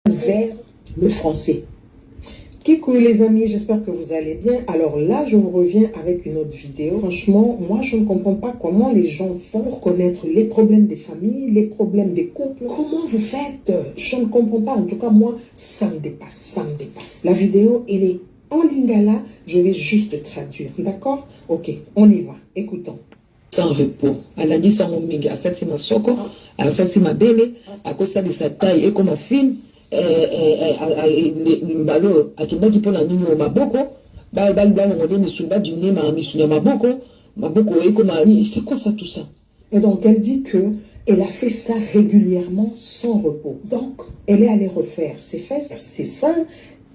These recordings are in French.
vers le français. Kikou les amis, j'espère que vous allez bien. Alors là, je vous reviens avec une autre vidéo. Franchement, moi, je ne comprends pas comment les gens font pour connaître les problèmes des familles, les problèmes des couples. Comment vous faites? Je ne comprends pas. En tout cas, moi, ça me dépasse, ça me dépasse. La vidéo, elle est en lingala. Je vais juste traduire, d'accord? Ok, on y va. Écoutons. Sans repos. Elle a dit ça mon mingi. À cette ma soko, à cette ma belle, à cause de sa taille et comme un film. Mbalo akendaki mpona nini o maboko balongoli misumba du nez misunya maboko ekomani, c'est quoi ça tout ça? Et donc elle dit que elle a fait ça régulièrement sans repos. Donc elle est allée refaire ses fesses, ses seins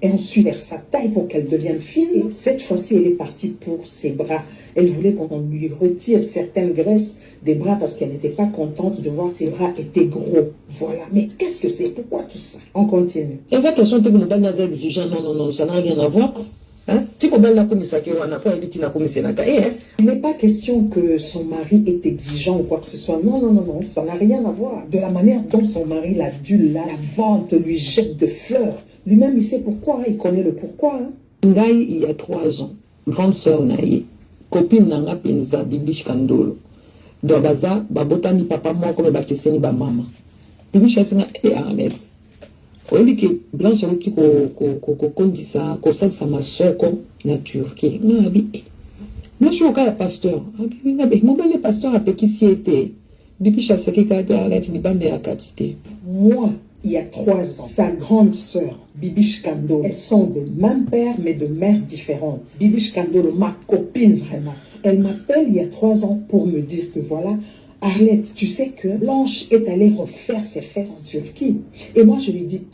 et ensuite vers sa taille pour qu'elle devienne fine. Et cette fois-ci, elle est partie pour ses bras. Elle voulait qu'on lui retire certaines graisses des bras parce qu'elle n'était pas contente de voir ses bras étaient gros. Voilà. Mais qu'est-ce que c'est? Pourquoi tout ça? On continue. Il y a une question que nous avons exigeant. Non, ça n'a rien à voir. Hein? Il n'est pas question que son mari est exigeant ou quoi que ce soit. Non, ça n'a rien à voir. De la manière dont son mari l'adule, la vante, lui jette de fleurs. Lui-même, il sait pourquoi, il connaît le pourquoi. Ngai, il y a 3 ans, grande sœur Naïe, copine Nanga Penza, Bibiche Kandolo. Dobaza, babotami papa moi comme bakeseni ba mama. Bibiche asinga Arlette. On dit que Blanche a dit qu'on condisa, qu'on sait sa masoko nature. Qui nabi. Moi je suis au cas de pasteur. Mon bel pasteur a péqué si était. Bibiche a saki kade Arlette ni bande à quantité. Moi. Il y a 3 ans, sa grande sœur, Bibiche Kandolo, elles sont de même père, mais de mères différentes. Bibiche Kandolo, ma copine vraiment, elle m'appelle il y a 3 ans pour me dire que voilà, Arlette, tu sais que Blanche est allée refaire ses fesses en Turquie. Et moi, je lui dis,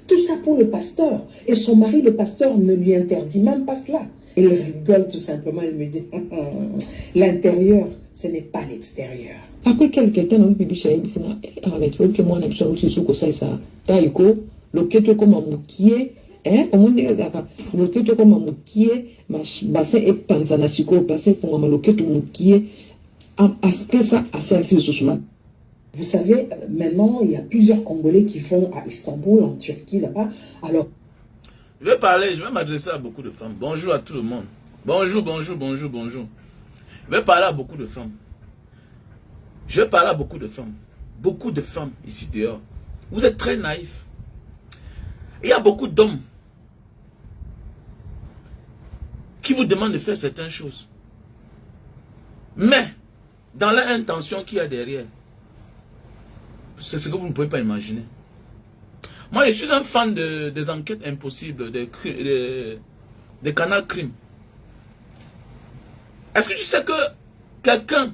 tout ça pour le pasteur. Et son mari, le pasteur, ne lui interdit même pas cela. Elle rigole tout simplement, elle me dit, l'intérieur, ce n'est pas l'extérieur. Après quelques temps, on bibiche a dit, Arlette, tu veux que moi, on a besoin de sous que ça, taïko, le que tu comme un moukier, hein, au monde des accords, le que tu comme un moukier, bassin et panzana suko, bassin pour un le que tu moukier, à ce que ça, à ça, c'est le souchement. Vous savez, maintenant, il y a plusieurs Congolais qui vont à Istanbul, en Turquie, là-bas. Alors, je vais m'adresser à beaucoup de femmes. Bonjour à tout le monde. Bonjour. Je vais parler à beaucoup de femmes. Beaucoup de femmes ici dehors. Vous êtes très naïfs. Il y a beaucoup d'hommes qui vous demandent de faire certaines choses. Mais, dans l'intention qu'il y a derrière, c'est ce que vous ne pouvez pas imaginer. Moi, je suis un fan des enquêtes impossibles, des canaux crime. Est-ce que tu sais que quelqu'un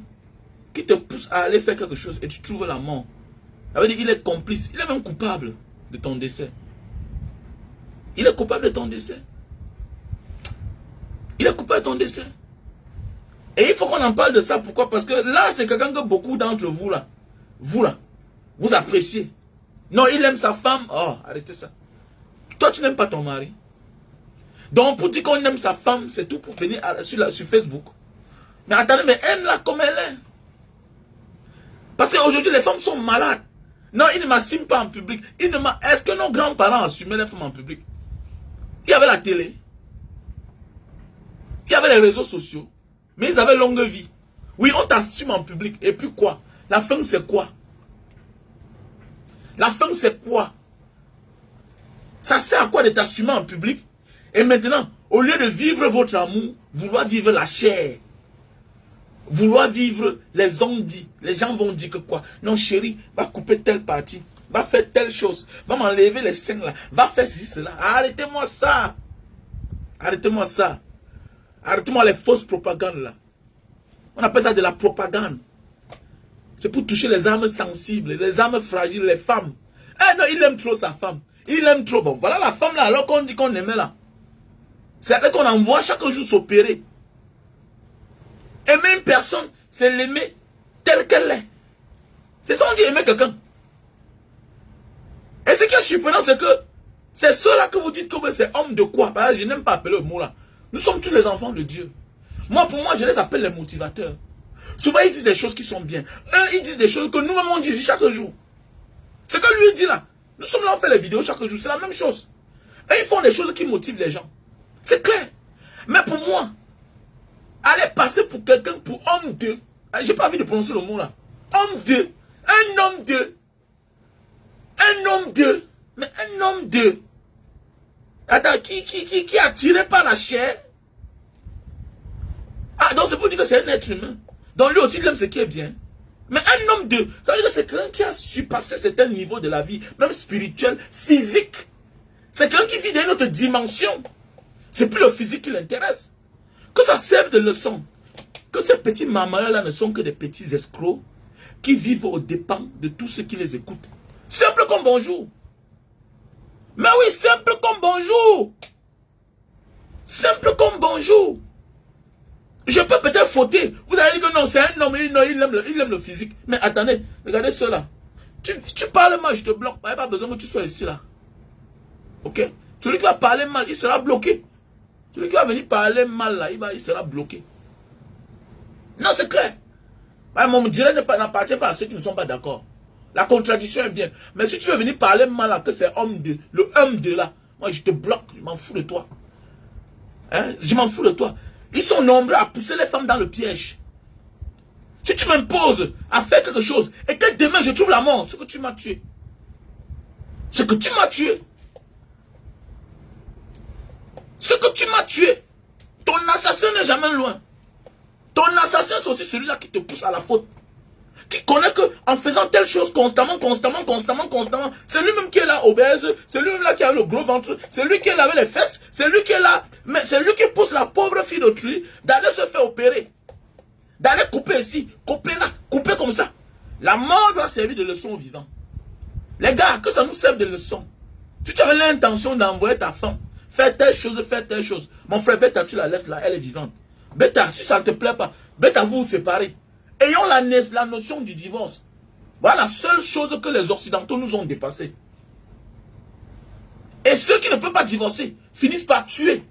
qui te pousse à aller faire quelque chose et tu trouves la mort, ça veut dire qu'il est complice, il est même coupable de ton décès. Il est coupable de ton décès. Et il faut qu'on en parle de ça. Pourquoi? Parce que là, c'est quelqu'un que beaucoup d'entre vous là, vous appréciez. Non, il aime sa femme. Oh, arrêtez ça. Toi, tu n'aimes pas ton mari. Donc, pour dire qu'on aime sa femme, c'est tout pour venir sur Facebook. Mais attendez, mais aime-la comme elle est. Parce qu'aujourd'hui, les femmes sont malades. Non, ils ne m'assument pas en public. Est-ce que nos grands-parents assumaient les femmes en public? Il y avait la télé. Il y avait les réseaux sociaux. Mais ils avaient longue vie. Oui, on t'assume en public. Et puis quoi? La fin, c'est quoi? La fin, c'est quoi? Ça sert à quoi de t'assumer en public? Et maintenant, au lieu de vivre votre amour, vouloir vivre la chair, vouloir vivre les ondits, les gens vont dire que quoi? Non, chérie, va couper telle partie, va faire telle chose, va m'enlever les seins là, va faire ceci, cela. Arrêtez-moi ça. Arrêtez-moi ça. Arrêtez-moi les fausses propagandes là. On appelle ça de la propagande. C'est pour toucher les âmes sensibles, les âmes fragiles, les femmes. Eh non, il aime trop sa femme. Il aime trop. Bon, voilà la femme là, alors qu'on dit qu'on aimait là. C'est elle qu'on envoie chaque jour s'opérer. Aimer une personne, c'est l'aimer telle qu'elle est. C'est ça on dit aimer quelqu'un. Et ce qui est surprenant, c'est que c'est ceux-là que vous dites que c'est homme de quoi. Parce que je n'aime pas appeler le mot là. Nous sommes tous les enfants de Dieu. Pour moi, je les appelle les motivateurs. Souvent, ils disent des choses qui sont bien. Eux, ils disent des choses que nous-mêmes on dit chaque jour. Ce que lui dit là, Nous sommes là, on fait les vidéos chaque jour, c'est la même chose. Et ils font des choses qui motivent les gens. C'est clair. Mais pour moi, aller passer pour quelqu'un, pour homme de, j'ai pas envie de prononcer le mot là. Homme de, un homme de, un homme de, mais un homme de. Attends, qui est attiré par la chair. Ah, donc c'est pour dire que c'est un être humain. Donc lui aussi, il aime ce qui est bien. Mais un homme de, ça veut dire que c'est quelqu'un qui a surpassé certains niveaux de la vie, même spirituel, physique. C'est quelqu'un qui vit dans une autre dimension. C'est plus le physique qui l'intéresse. Que ça serve de leçon. Que ces petits mamans-là ne sont que des petits escrocs qui vivent aux dépens de tous ceux qui les écoutent. Simple comme bonjour. Mais oui, simple comme bonjour. Simple comme bonjour. Je peux peut-être fauter. Vous allez dire que non, c'est un homme, il aime le physique. Mais attendez, regardez cela. Tu parles mal, je te bloque. Il n'y a pas besoin que tu sois ici là. Ok? Celui qui va parler mal, il sera bloqué. Celui qui va venir parler mal là, il sera bloqué. Non, c'est clair. Mon direct n'appartient pas à ceux qui ne sont pas d'accord. La contradiction est bien. Mais si tu veux venir parler mal là, que c'est homme de, le homme de là, moi je te bloque, je m'en fous de toi. Hein? Je m'en fous de toi. Ils sont nombreux à pousser les femmes dans le piège. Si tu m'imposes à faire quelque chose et que demain je trouve la mort, c'est que tu m'as tué. C'est que tu m'as tué. Ce que tu m'as tué. Ton assassin n'est jamais loin. Ton assassin, c'est aussi celui-là qui te pousse à la faute. Qui connaît que en faisant telle chose constamment, c'est lui-même qui est là obèse, c'est lui-même là qui a le gros ventre, c'est lui qui est là avec les fesses, c'est lui qui est là, mais c'est lui qui pousse la pauvre fille d'autrui d'aller se faire opérer. D'aller couper ici, couper là, couper comme ça. La mort doit servir de leçon aux vivants. Les gars, que ça nous serve de leçon. Si tu avais l'intention d'envoyer ta femme, faire telle chose. Mon frère, Beta, tu la laisses là, elle est vivante. Beta, si ça ne te plaît pas, Beta, vous vous séparez. Ayons la notion du divorce. Voilà la seule chose que les Occidentaux nous ont dépassé. Et ceux qui ne peuvent pas divorcer finissent par tuer.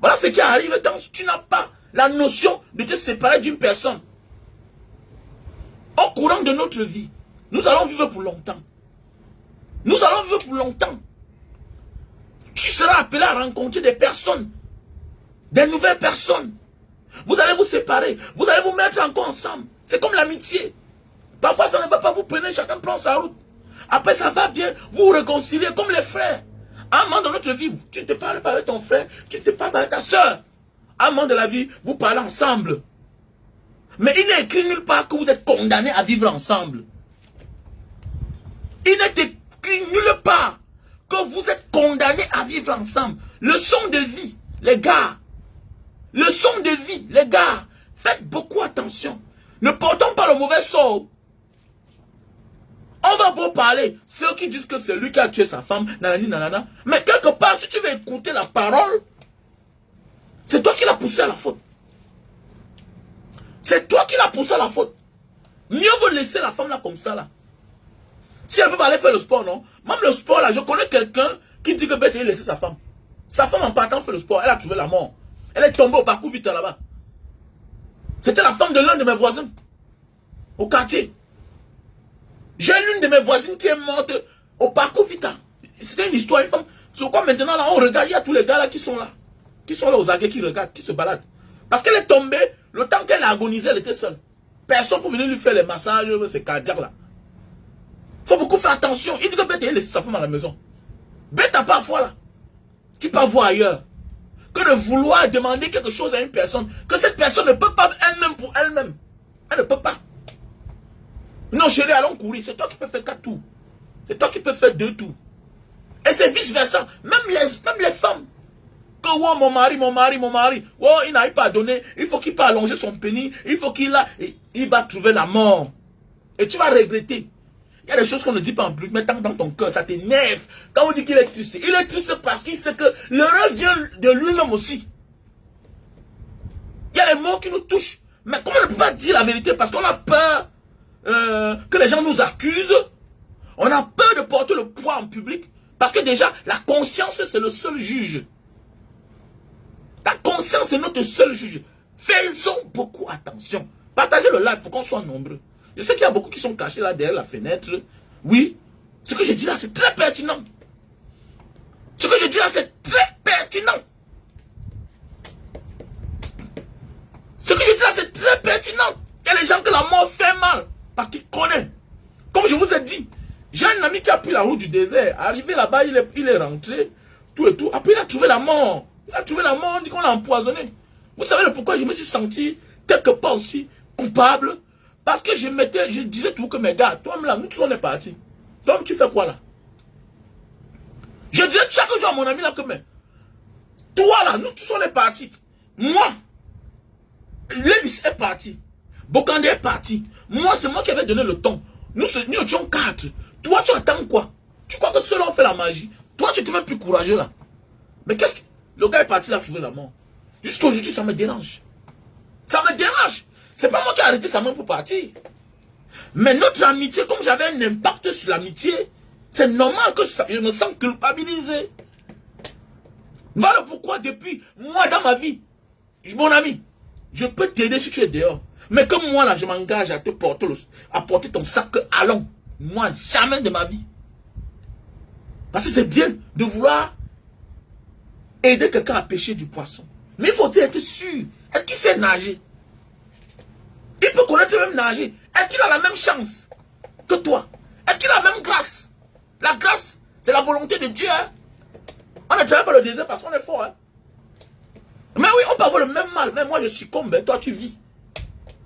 Voilà ce qui arrive quand tu n'as pas la notion de te séparer d'une personne. Au courant de notre vie, nous allons vivre pour longtemps. Nous allons vivre pour longtemps. Tu seras appelé à rencontrer des personnes, des nouvelles personnes. Vous allez vous séparer, vous allez vous mettre encore ensemble. C'est comme l'amitié. Parfois ça ne va pas, vous prenez, chacun prend sa route. Après ça va bien, vous vous réconciliez comme les frères. À un moment de notre vie, tu ne te parles pas avec ton frère, tu ne te parles pas avec ta soeur. À un moment de la vie, vous parlez ensemble. Mais il n'est écrit nulle part que vous êtes condamnés à vivre ensemble. Il n'est écrit nulle part que vous êtes condamnés à vivre ensemble. Leçon de vie, les gars. Leçon de vie, les gars. Faites beaucoup attention. Ne portons pas le mauvais sort. On va beau parler. Ceux qui disent que c'est lui qui a tué sa femme, nanani, nanana. Mais quelque part, si tu veux écouter la parole, c'est toi qui l'as poussé à la faute. C'est toi qui l'as poussé à la faute. Mieux vaut laisser la femme là comme ça là. Si elle peut pas aller faire le sport, non. Même le sport là, je connais quelqu'un qui dit que Bête a laissé sa femme. Sa femme en partant faire le sport, elle a trouvé la mort. Elle est tombée au parcours vite là-bas. C'était la femme de l'un de mes voisins. Au quartier. J'ai l'une de mes voisines qui est morte au parcours vita. C'était une histoire, une femme. Sur quoi maintenant là, on regarde, il y a tous les gars là qui sont là. Qui sont là aux aguets, qui regardent, qui se baladent. Parce qu'elle est tombée, le temps qu'elle a agonisé, elle était seule. Personne pour venir lui faire les massages, ces cardiaques là. Il faut beaucoup faire attention. Il dit que Bête a laissé sa femme à la maison. Bête a parfois là. Tu peux voir ailleurs. Que de vouloir demander quelque chose à une personne, que cette personne ne peut pas elle-même pour elle-même. Elle ne peut pas. Non chérie, allons courir. C'est toi qui peux faire 4 tours. C'est toi qui peux faire 2 tours. Et c'est vice versa. Même les femmes. Que oh, mon mari. Oh, il n'arrive pas à donner. Il faut qu'il puisse allonger son pénis. Il faut qu'il il va trouver la mort. Et tu vas regretter. Il y a des choses qu'on ne dit pas en plus, mais tant dans ton cœur, ça t'énerve. Quand on dit qu'il est triste, il est triste parce qu'il sait que l'heureux vient de lui-même aussi. Il y a les mots qui nous touchent. Mais comment on ne peut pas dire la vérité? Parce qu'on a peur que les gens nous accusent. On a peur de porter le poids en public. Parce que déjà, la conscience, c'est le seul juge. La conscience est notre seul juge. Faisons beaucoup attention. Partagez le live pour qu'on soit nombreux. Je sais qu'il y a beaucoup qui sont cachés là derrière la fenêtre. Oui, Ce que je dis là, c'est très pertinent. Ce que je dis là, c'est très pertinent. Ce que je dis là, c'est très pertinent. Il y a des gens que la mort fait mal. Parce qu'ils connaissent. Comme je vous ai dit, j'ai un ami qui a pris la route du désert. Arrivé là-bas, il est rentré. Tout et tout. Après, il a trouvé la mort. Il a trouvé la mort, on dit qu'on l'a empoisonné. Vous savez le pourquoi je me suis senti quelque part aussi coupable? Parce que je disais tout que mes gars, toi là, nous tous on est partis. Toi, tu fais quoi là? Je disais chaque jour à mon ami là que mais toi là, nous tous on est partis. Moi, Lévis est parti. Bokande est parti. Moi, c'est moi qui avais donné le ton. Nous étions 4. Toi, tu attends quoi? Tu crois que ceux-là ont fait la magie? Toi, tu n'es même plus courageux là. Mais qu'est-ce que... Le gars est parti là, trouver la mort. Jusqu'aujourd'hui, ça me dérange. Ça me dérange. C'est pas moi qui ai arrêté sa main pour partir. Mais notre amitié, comme j'avais un impact sur l'amitié, c'est normal que je me sens culpabilisé. Voilà pourquoi depuis, moi dans ma vie, mon ami, je peux t'aider si tu es dehors. Mais comme moi là, je m'engage à te porter ton sac à long. Moi, jamais de ma vie. Parce que c'est bien de vouloir aider quelqu'un à pêcher du poisson. Mais il faut être sûr. Est-ce qu'il sait nager? Il peut connaître même nager. Est-ce qu'il a la même chance que toi? Est-ce qu'il a la même grâce? La grâce, c'est la volonté de Dieu. Hein? On ne travaille pas le désert parce qu'on est fort. Hein? Mais oui, on peut avoir le même mal. Mais moi, je succombe. Ben, toi, tu vis.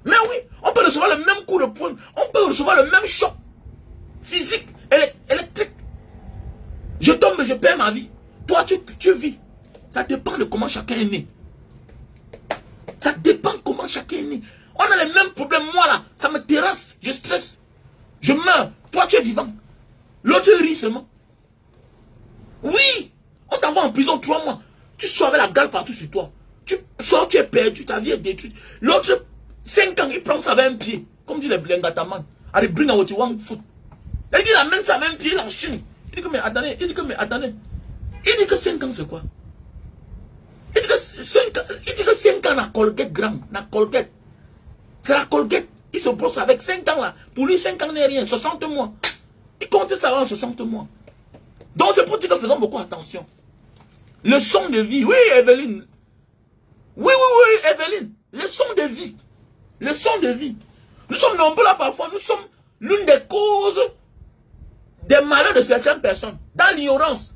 Mais oui, on peut recevoir le même coup de poing. On peut recevoir le même choc physique, électrique. Je tombe, je perds ma vie. Toi, tu vis. Ça dépend de comment chacun est né. Ça dépend comment chacun est né. On a les mêmes problèmes. Moi, là, ça me terrasse. Je stresse. Je meurs. Toi, tu es vivant. L'autre rit seulement. Oui. On t'envoie en prison 3 mois. Tu sors avec la gale partout sur toi. Tu sors, tu es perdu. Ta vie est détruite. L'autre, 5 ans, il prend ça avec un pied. Comme dit les Ngataman. Allez, bring out one foot. Il dit, il amène ça avec un pied en Chine. Il dit que, mais attendez. Il dit que 5 ans, c'est quoi? Il dit que 5 ans, la Colgate grand. La Colgate. C'est la Colgate. Il se brosse avec 5 ans là. Pour lui, 5 ans n'est rien. 60 mois. Il compte ça en 60 mois. Donc c'est pour dire que faisons beaucoup attention. Leçon de vie. Oui, Evelyne. Oui, Evelyne. Leçon de vie. Leçon de vie. Nous sommes nombreux là parfois. Nous sommes l'une des causes des malheurs de certaines personnes. Dans l'ignorance.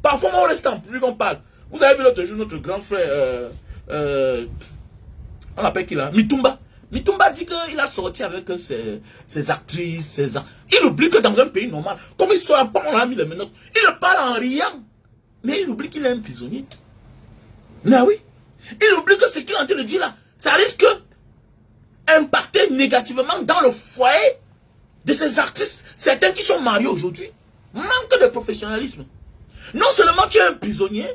Parfois, on reste en public, on parle. Vous avez vu l'autre jour notre grand frère, on l'appelle qui là? Mitumba. Mitumba dit qu'il a sorti avec ses actrices, Il oublie que dans un pays normal, comme il sort pas, on a mis les menottes, il parle en riant. Mais il oublie qu'il est un prisonnier. Mais oui. Il oublie que ce qu'il est en train de dire là, ça risque d'impacter négativement dans le foyer de ces artistes. Certains qui sont mariés aujourd'hui. Manque de professionnalisme. Non seulement tu es un prisonnier,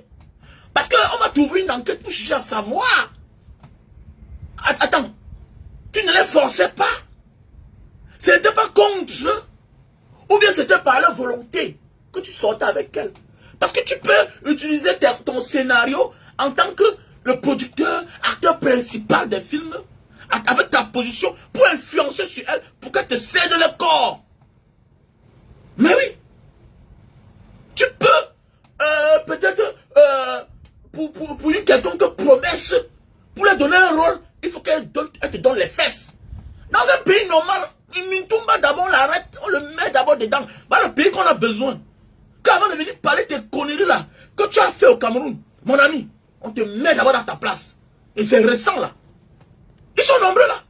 parce qu'on va t'ouvrir une enquête pour chercher à savoir. Attends. Tu ne les forçais pas. Ce n'était pas contre eux. Ou bien c'était par leur volonté que tu sortais avec elle. Parce que tu peux utiliser ton scénario en tant que le producteur, acteur principal des films, avec ta position, pour influencer sur elle, pour qu'elle te cède le corps. Mais oui. Tu peux, peut-être, pour une quelconque promesse, pour lui donner un rôle, il faut qu'elle te donne les fesses. Dans un pays normal, une Mitumba d'abord, on l'arrête, on le met d'abord dedans. Voilà le pays qu'on a besoin. Qu'avant de venir parler tes conneries là, que tu as fait au Cameroun, mon ami, on te met d'abord dans ta place. Et c'est récent là. Ils sont nombreux là.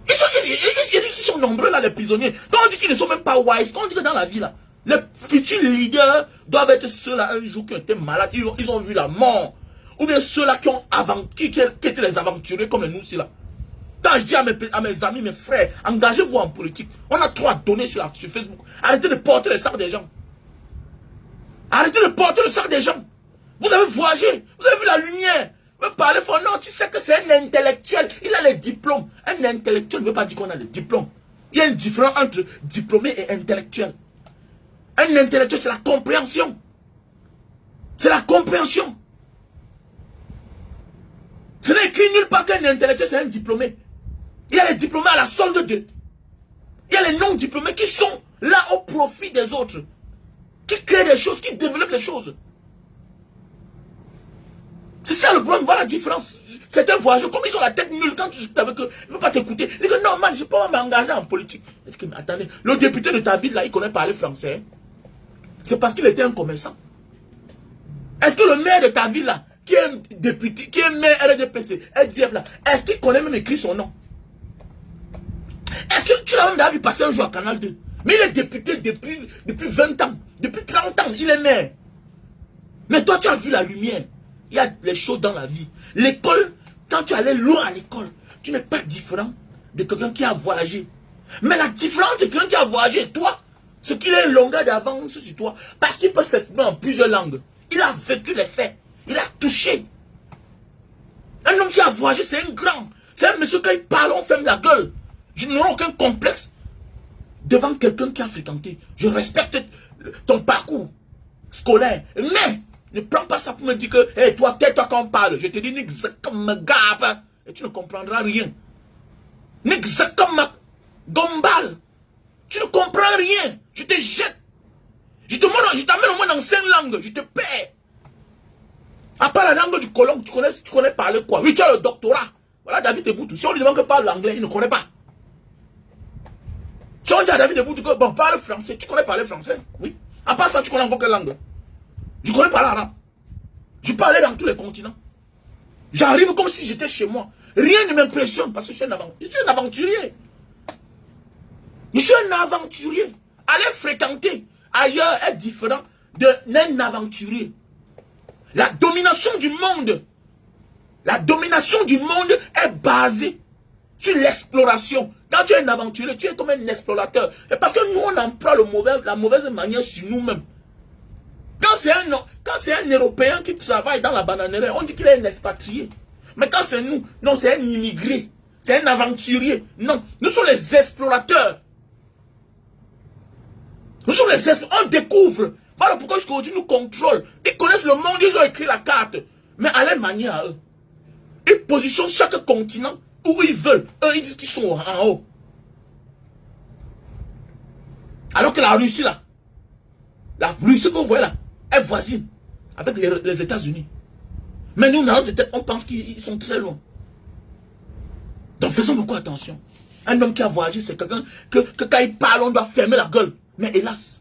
Ils sont nombreux là, les prisonniers. Quand on dit qu'ils ne sont même pas wise, quand on dit que dans la vie là, les futurs leaders doivent être ceux-là un jour qui ont été malades, ils ont vu la mort. Ou bien ceux-là qui étaient les aventuriers comme nous ici là. Quand je dis à mes amis, mes frères, engagez-vous en politique. On a trop à donner sur Facebook. Arrêtez de porter le sac des gens. Arrêtez de porter le sac des gens. Vous avez voyagé. Vous avez vu la lumière. Vous parlez fort. Non, tu sais que c'est un intellectuel. Il a les diplômes. Un intellectuel ne veut pas dire qu'on a les diplômes. Il y a une différence entre diplômé et intellectuel. Un intellectuel, c'est la compréhension. C'est la compréhension. Ce n'est écrit nulle part qu'un intellectuel, c'est un diplômé. Il y a les diplômés à la solde d'eux. Il y a les non-diplômés qui sont là au profit des autres, qui crée des choses, qui développe les choses. C'est ça le problème, voilà la différence. Certains voyageurs, comme ils ont la tête nulle quand tu discutes avec eux, ils ne veulent pas t'écouter. Ils disent non, man, je ne peux pas m'engager en politique. Mais attendez, le député de ta ville, là, il connaît parler français. C'est parce qu'il était un commerçant. Est-ce que le maire de ta ville, là, qui est un député, qui est maire RDPC, SDF, là, est-ce qu'il connaît même écrit son nom? Est-ce que tu l'as même vu passer un jour à Canal 2? Mais il est député depuis 20 ans, depuis 30 ans, il est maire. Mais toi, tu as vu la lumière. Il y a les choses dans la vie. L'école, quand tu allais loin à l'école, tu n'es pas différent de quelqu'un qui a voyagé. Mais la différence de quelqu'un qui a voyagé, toi, ce qu'il a une longueur d'avance sur toi, parce qu'il peut s'exprimer en plusieurs langues. Il a vécu les faits. Il a touché. Un homme qui a voyagé, c'est un grand. C'est un monsieur, quand il parle, on ferme la gueule. Je n'aurai aucun complexe devant quelqu'un qui a fréquenté. Je respecte ton parcours scolaire. Mais, ne prends pas ça pour me dire que, hey, toi, tais-toi quand on parle. Je te dis, nique comme ma gabe. Et tu ne comprendras rien. Nique comme ma gombal. Tu ne comprends rien. Je te jette. Je t'amène au moins dans 5 langues. Je te paie. À part la langue du colon, tu connais parler quoi? Oui, tu as le doctorat. Voilà David Eboutou. Si on lui demande que parle l'anglais, il ne connaît pas. Si on dit à David Eboutou que bon, parle français, tu connais parler français? Oui. À part ça, tu connais encore quelle langue? Je connais parler arabe. Je parlais dans tous les continents. J'arrive comme si j'étais chez moi. Rien ne m'impressionne parce que je suis un aventurier. Je suis un aventurier. Aller fréquenter ailleurs est différent d'un aventurier. La domination du monde est basée sur l'exploration. Quand tu es un aventurier, tu es comme un explorateur. Et parce que nous, on emploie la mauvaise manière sur nous-mêmes. Quand c'est un Européen qui travaille dans la bananerie, on dit qu'il est un expatrié. Mais quand c'est nous, non, c'est un immigré. C'est un aventurier. Non, nous sommes les explorateurs. Nous sommes les explorateurs. On découvre. Voilà pourquoi aujourd'hui nous contrôlent. Ils connaissent le monde, ils ont écrit la carte. Mais à leur manière à eux. Ils positionnent chaque continent où ils veulent. Eux, ils disent qu'ils sont en haut. Alors que la Russie, là, la Russie que vous voyez là, est voisine avec les États-Unis. Mais nous, dans notre tête, on pense qu'ils sont très loin. Donc faisons beaucoup attention. Un homme qui a voyagé, c'est quelqu'un que quand il parle, on doit fermer la gueule. Mais hélas,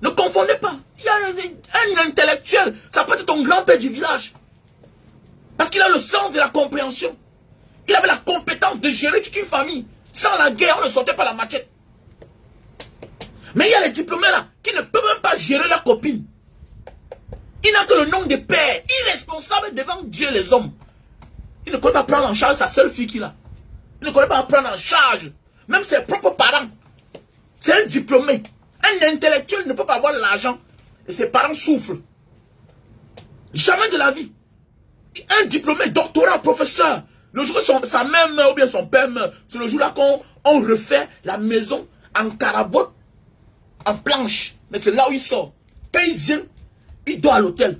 ne confondez pas. Il y a un intellectuel, ça peut être ton grand-père du village. Parce qu'il a le sens de la compréhension. Il avait la compétence de gérer toute une famille. Sans la guerre, on ne sortait pas la machette. Mais il y a les diplômés là, qui ne peuvent même pas gérer leur copine. Il n'a que le nom de père, irresponsable devant Dieu et les hommes. Il ne connaît pas prendre en charge sa seule fille qu'il a. Il ne connaît pas prendre en charge même ses propres parents. C'est un diplômé. Un intellectuel ne peut pas avoir l'argent et ses parents souffrent. Jamais de la vie. Un diplômé, doctorat, professeur. Le jour où sa mère meurt ou bien son père meurt, c'est le jour-là qu'on refait la maison en carabote, en planche. Mais c'est là où il sort. Quand il vient, il dort à l'hôtel.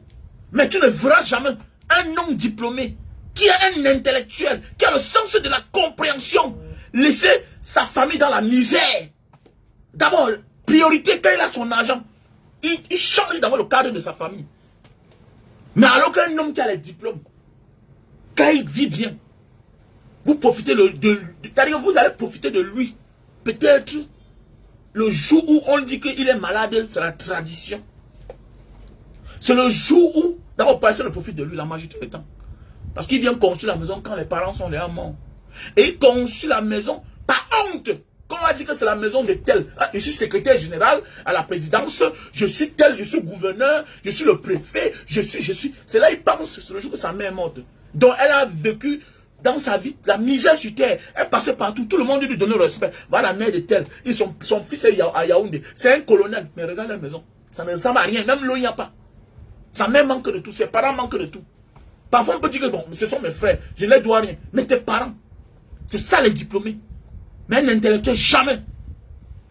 Mais tu ne verras jamais un homme diplômé qui est un intellectuel, qui a le sens de la compréhension, laisser sa famille dans la misère. D'abord, priorité, quand il a son argent, il change d'abord le cadre de sa famille. Mais alors qu'un homme qui a les diplômes, quand il vit bien, vous profitez vous allez profiter de lui. Peut-être le jour où on dit qu'il est malade, c'est la tradition. C'est le jour où, d'abord, personne ne profite de lui la majorité du temps. Parce qu'il vient construire la maison quand les parents sont déjà morts. Et il construit la maison par honte. Quand on va dire que c'est la maison de tel, je suis secrétaire général à la présidence, je suis tel, je suis gouverneur, je suis le préfet, je suis. C'est là il pense, c'est le jour que sa mère est morte. Donc elle a vécu dans sa vie la misère sur terre. Elle passait partout, tout le monde lui donnait le respect. Voilà la mère de tel, son fils est à Yaoundé, c'est un colonel. Mais regarde la maison, ça ne ressemble à rien, même l'eau il n'y a pas. Sa mère manque de tout, ses parents manquent de tout. Parfois on peut dire que bon, ce sont mes frères, je ne les dois rien. Mais tes parents, c'est ça les diplômés. Mais un intellectuel, jamais.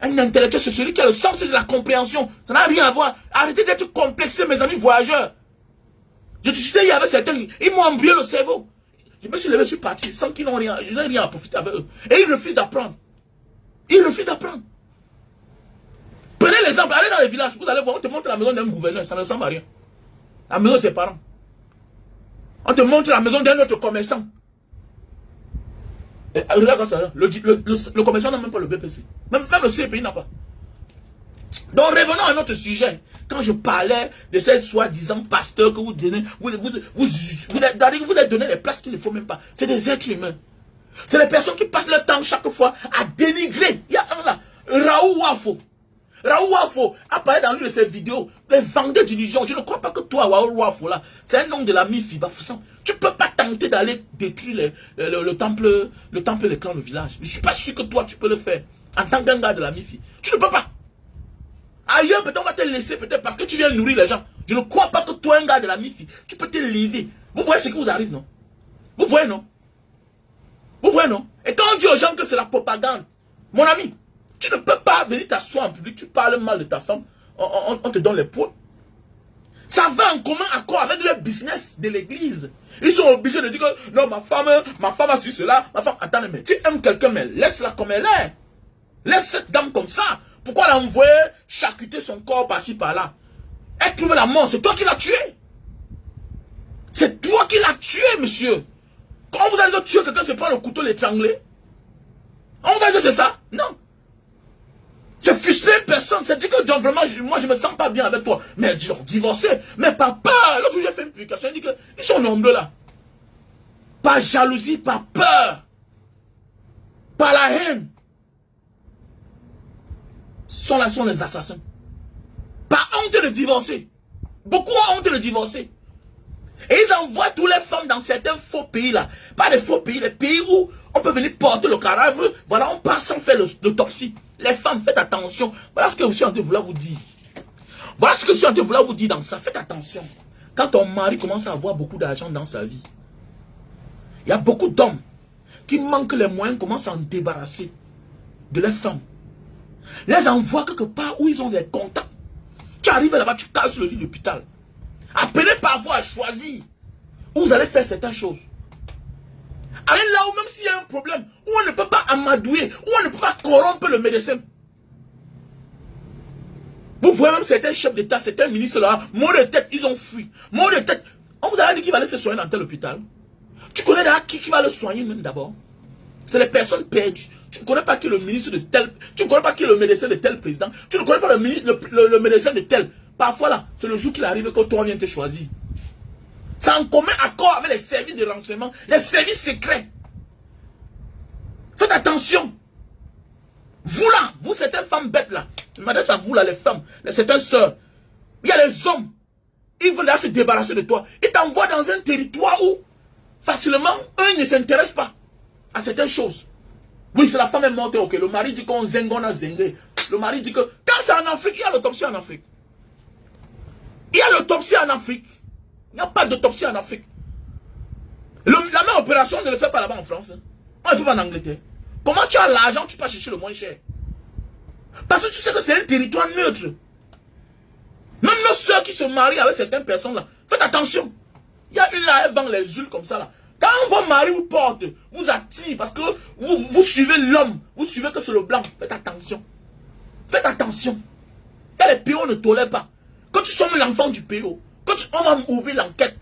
Un intellectuel, c'est celui qui a le sens de la compréhension. Ça n'a rien à voir. Arrêtez d'être complexés, mes amis voyageurs. Je discutais hier avec certains, ils m'ont embrouillé le cerveau. Je me suis levé, je suis parti, sans qu'ils n'ont rien, je n'ai rien à profiter avec eux. Et ils refusent d'apprendre. Ils refusent d'apprendre. Prenez l'exemple, allez dans les villages, vous allez voir, on te montre la maison d'un gouverneur, ça ne ressemble à rien. La maison de ses parents. On te montre la maison d'un autre commerçant. Et, regarde ça, le commerçant n'a même pas le BPC. Même le CPI n'a pas. Donc revenons à notre sujet. Quand je parlais de ces soi-disant pasteurs que vous donnez, vous leur donnez les places qu'il ne faut même pas. C'est des êtres humains. C'est des personnes qui passent leur temps chaque fois à dénigrer. Il y a un là, Raoult Wafo. Raoult Wafo a parlé dans l'une de ses vidéos des vendeurs d'illusions. Je ne crois pas que toi, Raoult Wafo, là, c'est un nom de la MIFI. Tu ne peux pas tenter d'aller détruire le temple des clans du village. Je ne suis pas sûr que toi, tu peux le faire en tant qu'un gars de la MIFI. Tu ne peux pas. Ailleurs, peut-être on va te laisser, peut-être parce que tu viens nourrir les gens. Je ne crois pas que toi, un gars de la MIFI, tu peux te lever. Vous voyez ce qui vous arrive, non? Vous voyez, non? Vous voyez, non? Et quand on dit aux gens que c'est la propagande, mon ami, tu ne peux pas venir t'asseoir en public, tu parles mal de ta femme, on te donne les points. Ça va en commun accord avec le business de l'église. Ils sont obligés de dire que non, ma femme a su cela, ma femme, attends, mais tu aimes quelqu'un, mais laisse-la comme elle est. Laisse cette dame comme ça. Pourquoi l'envoyer charcuter son corps par-ci par-là? Elle trouve la mort, c'est toi qui l'as tué. C'est toi qui l'as tué, monsieur. Quand vous allez tuer quelqu'un, c'est pas le couteau l'étrangler. On va dire c'est ça? Non. C'est frustrer une personne. C'est dire que donc, vraiment, moi je me sens pas bien avec toi. Mais disons, divorcer. Mais pas peur. L'autre jour j'ai fait une publication, il dit que ils sont nombreux là. Pas jalousie, pas peur. Pas la haine. Sont là, sont les assassins. Pas honte de divorcer. Beaucoup ont honte de divorcer. Et ils envoient toutes les femmes dans certains faux pays là. Pas les faux pays, les pays où on peut venir porter le cadavre. Voilà, on passe sans faire l'autopsie. Les femmes, faites attention. Voilà ce que je suis en train de vouloir vous dire. Voilà ce que je suis en train de vouloir vous dire dans ça. Faites attention. Quand ton mari commence à avoir beaucoup d'argent dans sa vie, il y a beaucoup d'hommes qui manquent les moyens, commencent à en débarrasser de leurs femmes. Les envoient quelque part où ils ont des contacts. Tu arrives là-bas, tu casses le lit de l'hôpital. Appelez par voie à choisir où vous allez faire certaines choses. Allez là où même s'il y a un problème, où on ne peut pas amadouer, où on ne peut pas corrompre le médecin. Vous voyez même certains chefs d'État, certains ministres là, maux de tête, ils ont fui. Maux de tête. On vous a dit qu'il va aller se soigner dans tel hôpital. Tu connais là qui va le soigner même d'abord? C'est les personnes perdues. Tu ne connais pas qui est le ministre de tel, tu ne connais pas qui est le médecin de tel président, tu ne connais pas le médecin de tel. Parfois là, c'est le jour qu'il arrive que toi viens te choisir. C'est en commun accord avec les services de renseignement, les services secrets. Faites attention. Vous là, vous certaines femmes bêtes là, je m'adresse à vous là, les femmes, certaines sœurs. Il y a les hommes, ils veulent là se débarrasser de toi. Ils t'envoient dans un territoire où facilement, eux ils ne s'intéressent pas à certaines choses. Oui, c'est la femme est morte, ok. Le mari dit qu'on zingue, on a zingué. Le mari dit que quand c'est en Afrique, il y a l'autopsie en Afrique. Il y a l'autopsie en Afrique. Il n'y a pas d'autopsie en Afrique. La même opération, on ne le fait pas là-bas en France. On ne le fait pas en Angleterre. Comment tu as l'argent, tu peux chercher le moins cher? Parce que tu sais que c'est un territoire neutre. Même nos soeurs qui se marient avec certaines personnes là, faites attention. Il y a une là, elle vend les huiles comme ça là. Quand vos maris vous portent, vous attirent parce que vous suivez l'homme, vous suivez que c'est le blanc. Faites attention. Faites attention. Et les PO ne tolèrent pas. Quand tu sommes l'enfant du PO, on va ouvrir l'enquête.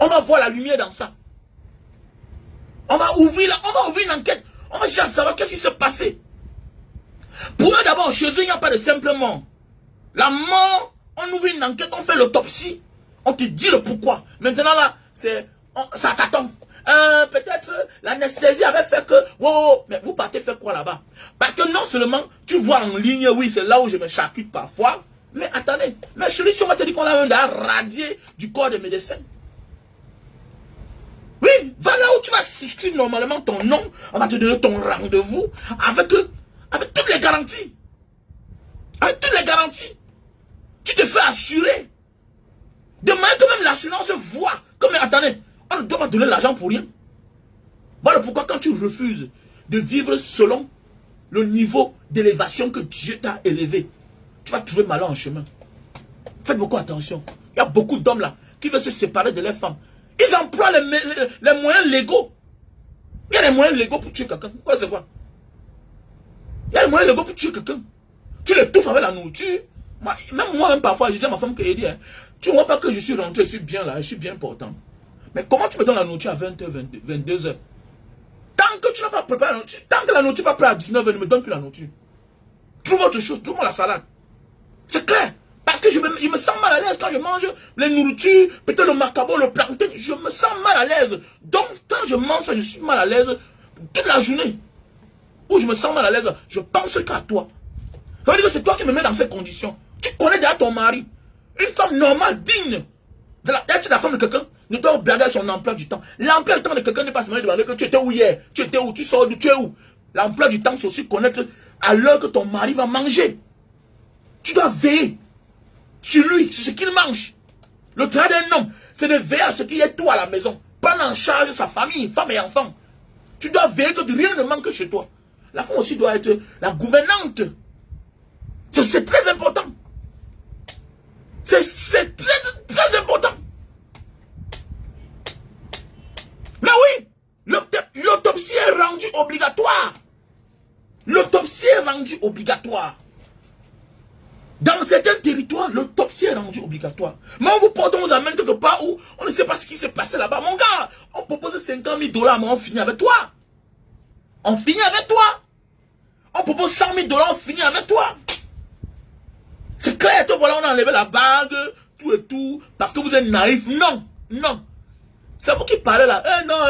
On va voir la lumière dans ça. On va ouvrir une enquête. On va chercher à savoir qu'est-ce qui s'est passé. Pour eux d'abord, chez eux, il n'y a pas de simple mort. La mort, on ouvre une enquête, on fait l'autopsie. On te dit le pourquoi. Maintenant là, ça t'attend. Peut-être l'anesthésie avait fait que... Wow, mais vous partez faire quoi là-bas? Parce que non seulement tu vois en ligne, oui, c'est là où je me charcute parfois. Mais attendez, mais celui-ci, on va te dire qu'on a radié du corps des médecins. Oui, va là où tu vas souscrire normalement ton nom. On va te donner ton rendez-vous avec toutes les garanties. Avec toutes les garanties. Tu te fais assurer. Demain que même l'assurance voit. Comme, attendez, on ne doit pas donner l'argent pour rien. Voilà pourquoi quand tu refuses de vivre selon le niveau d'élévation que Dieu t'a élevé, tu vas trouver malheur en chemin. Faites beaucoup attention. Il y a beaucoup d'hommes là qui veulent se séparer de leurs femmes. Ils emploient les moyens légaux. Il y a les moyens légaux pour tuer quelqu'un. Quoi, c'est quoi? Il y a les moyens légaux pour tuer quelqu'un. Tu l'étouffes avec la nourriture. Même moi, même parfois, je dis à ma femme que hein, tu ne vois pas que je suis rentré, je suis bien là, je suis bien important. Mais comment tu me donnes la nourriture à 20h, 22h? Tant que tu n'as pas préparé la nourriture, tant que la nourriture n'est pas prête à 19h, ne me donne plus la nourriture. Trouve autre chose, trouve-moi la salade. C'est clair. Parce que je me sens mal à l'aise quand je mange les nourritures, peut-être le macabo, le plancton. Je me sens mal à l'aise. Donc, quand je mange ça, je suis mal à l'aise toute la journée. Où je me sens mal à l'aise, je pense qu'à toi. Ça veut dire que c'est toi qui me mets dans ces conditions. Tu connais déjà ton mari. Une femme normale, digne. Être la femme de quelqu'un ne doit blaguer son emploi du temps. L'emploi du temps de quelqu'un n'est pas seulement de demander que tu étais où hier, tu étais où, tu sors d'où, tu es où. L'emploi du temps, c'est aussi connaître à l'heure que ton mari va manger. Tu dois veiller sur lui, sur ce qu'il mange. Le travail d'un homme, c'est de veiller à ce qu'il y ait tout à la maison. Prendre en charge sa famille, femme et enfants. Tu dois veiller que rien ne manque chez toi. La femme aussi doit être la gouvernante. C'est très important. C'est très important. Mais oui, l'autopsie est rendue obligatoire. L'autopsie est rendue obligatoire. Dans certains territoires, l'autopsie est rendue obligatoire. Mais on vous porte, on vous amène quelque part où on ne sait pas ce qui s'est passé là-bas. Mon gars, on propose 50 000 $, mais on finit avec toi. On finit avec toi. On propose 100 000 $, on finit avec toi. C'est clair, toi, voilà, on a enlevé la bague, tout et tout, parce que vous êtes naïf. Non, non. C'est vous qui parlez là. Non,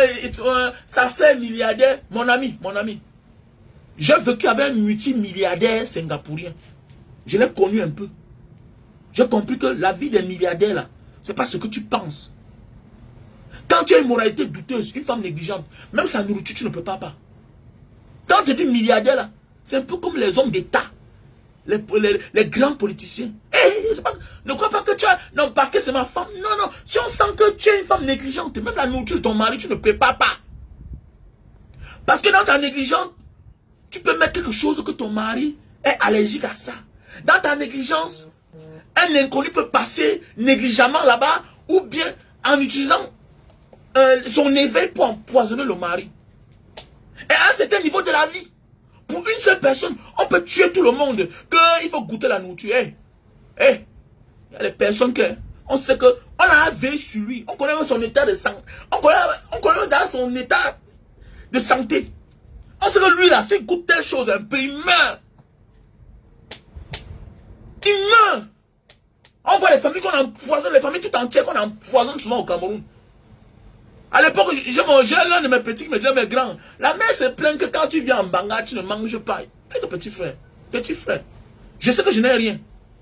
ça c'est milliardaire. Mon ami. J'ai vécu avec un multimilliardaire singapourien. Je l'ai connu un peu. J'ai compris que la vie des milliardaires là, c'est pas ce que tu penses. Quand tu as une moralité douteuse, une femme négligente, même sa nourriture, tu ne peux pas. Quand tu dis milliardaire là, c'est un peu comme les hommes d'État. Les grands politiciens. Ne crois pas que tu as... Non, parce que c'est ma femme. Non. Si on sent que tu es une femme négligente, même la nourriture de ton mari, tu ne prépares pas. Parce que dans ta négligence, tu peux mettre quelque chose que ton mari est allergique à ça. Dans ta négligence, un inconnu peut passer négligemment là-bas ou bien en utilisant son éveil pour empoisonner le mari. Et à un certain niveau de la vie, pour une seule personne, on peut tuer tout le monde. Qu'il faut goûter la nourriture. Il y a des personnes que on sait que on a veillé sur lui. On connaît son état de santé. On connaît dans son état de santé. On sait que lui là, s'il goûte telle chose un peu, il meurt. Il meurt. On voit les familles qu'on empoisonne, les familles tout entières qu'on empoisonne souvent au Cameroun. À l'époque, j'ai l'un de mes petits qui me disait, mais grand, la mère se plaint que quand tu viens en Banga, tu ne manges pas. Et ton petit frère, je sais que je n'ai rien,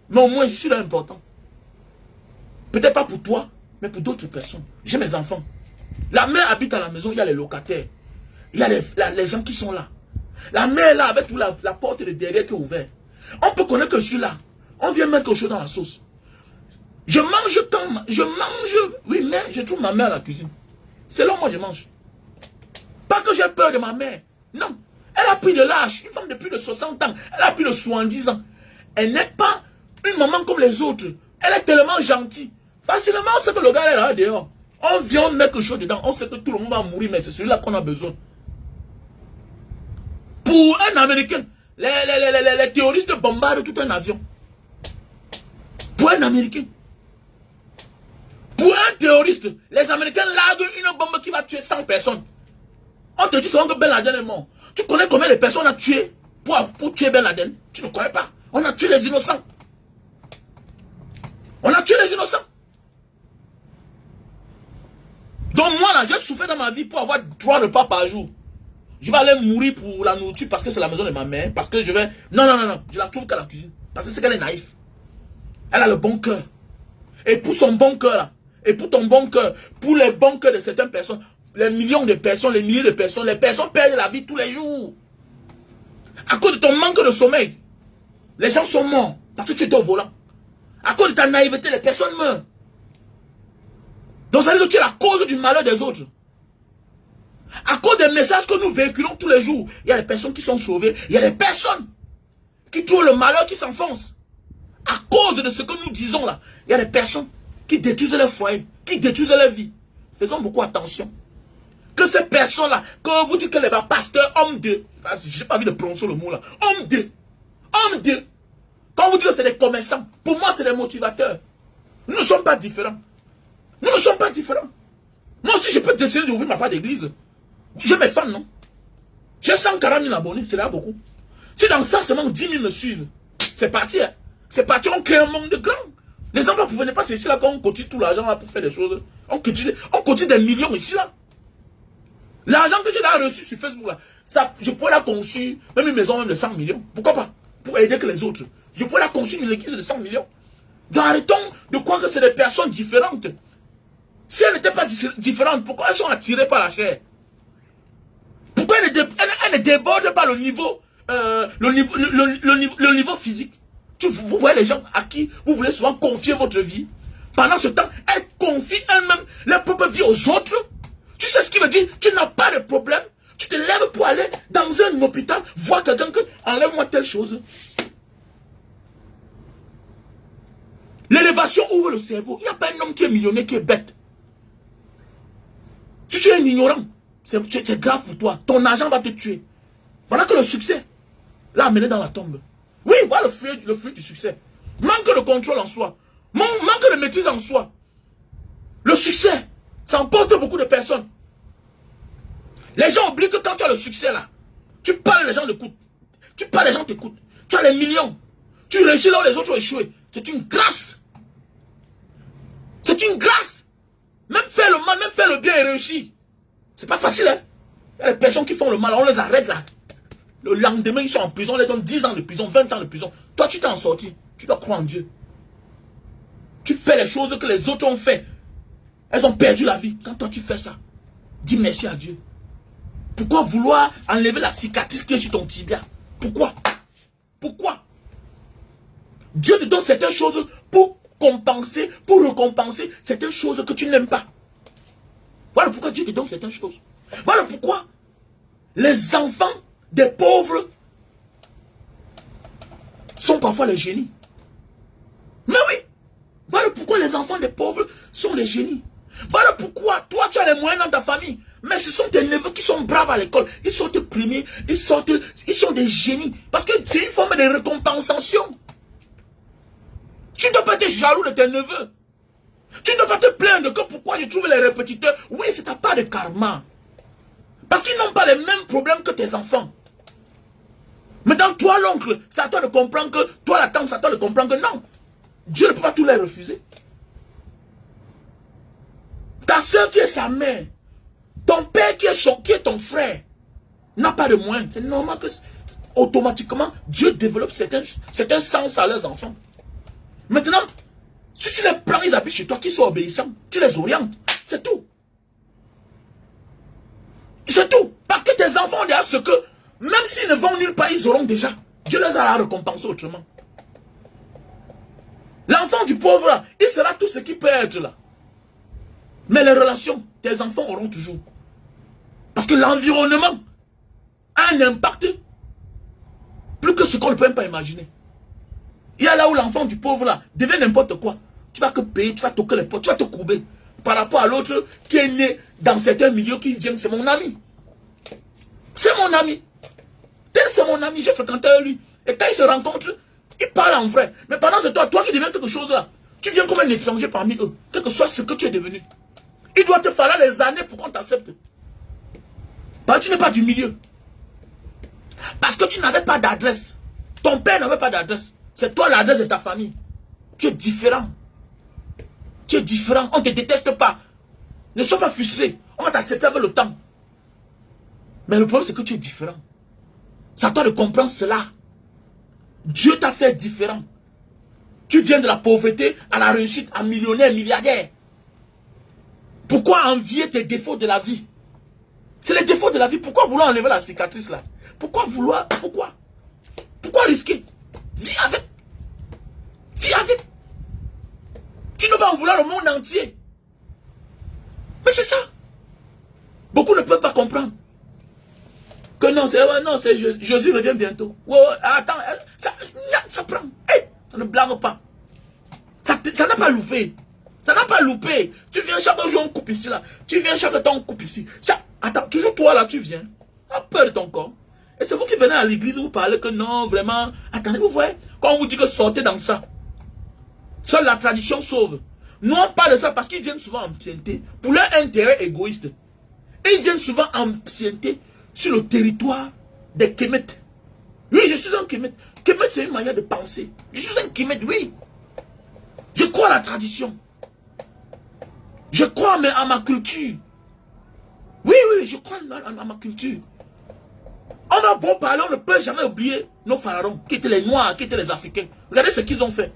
mais au moins je suis là important. Peut-être pas pour toi, mais pour d'autres personnes. J'ai mes enfants. La mère habite à la maison, il y a les locataires. Il y a les gens qui sont là. La mère là, avec toute la porte de derrière qui est ouverte. On peut connaître que je suis là. On vient mettre quelque chose dans la sauce. Je mange, oui, mais je trouve ma mère à la cuisine. C'est là où moi je mange. Pas que j'ai peur de ma mère. Non. Elle a pris de l'âge. Une femme de plus de 60 ans. Elle a plus de 70 ans. Elle n'est pas une maman comme les autres. Elle est tellement gentille. Facilement, on sait que le gars est là dehors. On vient, on met quelque chose dedans. On sait que tout le monde va mourir, mais c'est celui-là qu'on a besoin. Pour un Américain, les terroristes bombardent tout un avion. Pour un Américain. Pour un terroriste, les Américains larguent une bombe qui va tuer 100 personnes. On te dit souvent que Ben Laden est mort. Tu connais combien de personnes on a tué pour tuer Ben Laden? Tu ne connais pas. On a tué les innocents. On a tué les innocents. Donc moi là, j'ai souffert dans ma vie pour avoir 3 repas par jour. Je vais aller mourir pour la nourriture parce que c'est la maison de ma mère. Parce que je vais... Non. Je la trouve qu'à la cuisine. Parce que c'est qu'elle est naïve. Elle a le bon cœur. Et pour son bon cœur là, et pour ton bon cœur, pour les bons cœurs de certaines personnes, les millions de personnes, les milliers de personnes, les personnes perdent la vie tous les jours. À cause de ton manque de sommeil, les gens sont morts parce que tu étais au volant. À cause de ta naïveté, les personnes meurent. Donc ça veut dire que tu es la cause du malheur des autres. À cause des messages que nous véhiculons tous les jours, il y a des personnes qui sont sauvées, il y a des personnes qui trouvent le malheur qui s'enfonce. À cause de ce que nous disons là, il y a des personnes qui détruisent leur foyer, qui détruisent leur vie. Faisons beaucoup attention. Que ces personnes-là, quand vous dites que les pasteurs, hommes de, je n'ai pas envie de prononcer le mot là, hommes de, Quand vous dites que c'est des commerçants, pour moi, c'est des motivateurs. Nous ne sommes pas différents. Nous ne sommes pas différents. Moi aussi, je peux décider d'ouvrir ma part d'église. J'ai mes fans, non? J'ai 140 000 abonnés, c'est là beaucoup. Si dans ça, seulement 10 000 me suivent, c'est parti. Hein? C'est parti, on crée un monde de grand. Les enfants ne venaient pas, c'est ici là qu'on cotise tout l'argent pour faire des choses. On cotise des millions ici là. L'argent que j'ai là reçu sur Facebook là, ça, je pourrais la conçu, même une maison même de 100 millions. Pourquoi pas? Pour aider que les autres. Je pourrais la conçu une église de 100 millions. Donc arrêtons de croire que c'est des personnes différentes. Si elles n'étaient pas différentes, pourquoi elles sont attirées par la chair? Pourquoi elles ne débordent pas le niveau, le niveau physique? Vous voyez les gens à qui vous voulez souvent confier votre vie. Pendant ce temps, elles confient elles-mêmes leur propre vie aux autres. Tu sais ce qui veut dire? Tu n'as pas de problème. Tu te lèves pour aller dans un hôpital, voir quelqu'un que enlève-moi telle chose. L'élévation ouvre le cerveau. Il n'y a pas un homme qui est millionnaire qui est bête. Si tu es un ignorant, c'est grave pour toi. Ton argent va te tuer. Voilà que le succès l'a amené dans la tombe. Oui, voilà le fruit du succès. Manque de contrôle en soi. Manque de maîtrise en soi. Le succès, ça emporte beaucoup de personnes. Les gens oublient que quand tu as le succès là, tu parles, les gens t'écoutent. Tu parles, les gens t'écoutent. Tu as les millions. Tu réussis là où les autres ont échoué. C'est une grâce. C'est une grâce. Même faire le mal, même faire le bien est réussi. C'est pas facile, hein. Il y a des personnes qui font le mal, on les arrête là. Le lendemain, ils sont en prison, on les donne 10 ans de prison, 20 ans de prison. Toi, tu t'es en sorti. Tu dois croire en Dieu. Tu fais les choses que les autres ont fait. Elles ont perdu la vie. Quand toi, tu fais ça, dis merci à Dieu. Pourquoi vouloir enlever la cicatrice qui est sur ton tibia? Pourquoi? Pourquoi? Dieu te donne certaines choses pour compenser, pour récompenser certaines choses que tu n'aimes pas. Voilà pourquoi Dieu te donne certaines choses. Voilà pourquoi les enfants des pauvres sont parfois les génies. Mais oui, voilà pourquoi les enfants des pauvres sont les génies. Voilà pourquoi toi tu as les moyens dans ta famille, mais ce sont tes neveux qui sont braves à l'école. Ils sortent primés, ils sont des génies. Parce que c'est une forme de récompensation. Tu ne dois pas être jaloux de tes neveux. Tu ne dois pas te plaindre que pourquoi je trouve les répétiteurs. Oui, c'est ta part de karma. Parce qu'ils n'ont pas les mêmes problèmes que tes enfants. Maintenant, toi, l'oncle, c'est à toi de comprendre que, toi, la tante, c'est à toi de comprendre que non. Dieu ne peut pas tout les refuser. Ta soeur qui est sa mère, ton père qui est ton frère, n'a pas de moyens. C'est normal que, automatiquement, Dieu développe certains sens à leurs enfants. Maintenant, si tu les prends, ils habitent chez toi, qui sont obéissants, tu les orientes. C'est tout. C'est tout. Parce que tes enfants ont déjà ce que, même s'ils ne vont nulle part, ils auront déjà. Dieu les a récompensés autrement. L'enfant du pauvre, là, il sera tout ce qui peut être là. Mais les relations, tes enfants auront toujours. Parce que l'environnement a un impact plus que ce qu'on ne peut même pas imaginer. Il y a là où l'enfant du pauvre là devient n'importe quoi. Tu vas que payer, tu vas toquer les potes, tu vas te courber. Par rapport à l'autre qui est né dans certains milieux qui vient, c'est mon ami. C'est mon ami. Tel c'est mon ami, j'ai fréquenté lui. Et quand ils se rencontrent, ils parlent en vrai. Mais pendant ce temps, toi qui deviens quelque chose là, tu viens comme un étranger parmi eux. Quel que soit ce que tu es devenu. Il doit te falloir les années pour qu'on t'accepte. Parce que tu n'es pas du milieu. Parce que tu n'avais pas d'adresse. Ton père n'avait pas d'adresse. C'est toi l'adresse de ta famille. Tu es différent. Tu es différent. On ne te déteste pas. Ne sois pas frustré. On va t'accepter avec le temps. Mais le problème c'est que tu es différent. C'est à toi de comprendre cela. Dieu t'a fait différent. Tu viens de la pauvreté à la réussite, à millionnaire, milliardaire. Pourquoi envier tes défauts de la vie? C'est les défauts de la vie. Pourquoi vouloir enlever la cicatrice là? Pourquoi vouloir? Pourquoi risquer? Vis avec. Vis avec. Tu ne vas pas en vouloir le monde entier. Mais c'est ça. Beaucoup ne peuvent pas comprendre. Que non, c'est Jésus revient bientôt. Oh, attends, ça prend. Hey, ça ne blague pas. Ça n'a pas loupé. Ça n'a pas loupé. Tu viens chaque jour, on coupe ici là. Tu viens chaque temps, on coupe ici. Attends, toujours toi là, tu viens. À peur de ton corps. Et c'est vous qui venez à l'église, vous parlez que non, vraiment. Attendez, vous voyez, quand on vous dit que sortez dans ça, seule la tradition sauve. Nous, on parle de ça parce qu'ils viennent souvent empiéter pour leur intérêt égoïste. Et ils viennent souvent empiéter sur le territoire des Kémètes. Oui, je suis un Kémète. Kémète, c'est une manière de penser. Je suis un Kémète, oui. Je crois à la tradition. Je crois à ma culture. Oui, oui, je crois à ma culture. On a beau parler, on ne peut jamais oublier nos pharaons, qui étaient les Noirs, qui étaient les Africains. Regardez ce qu'ils ont fait.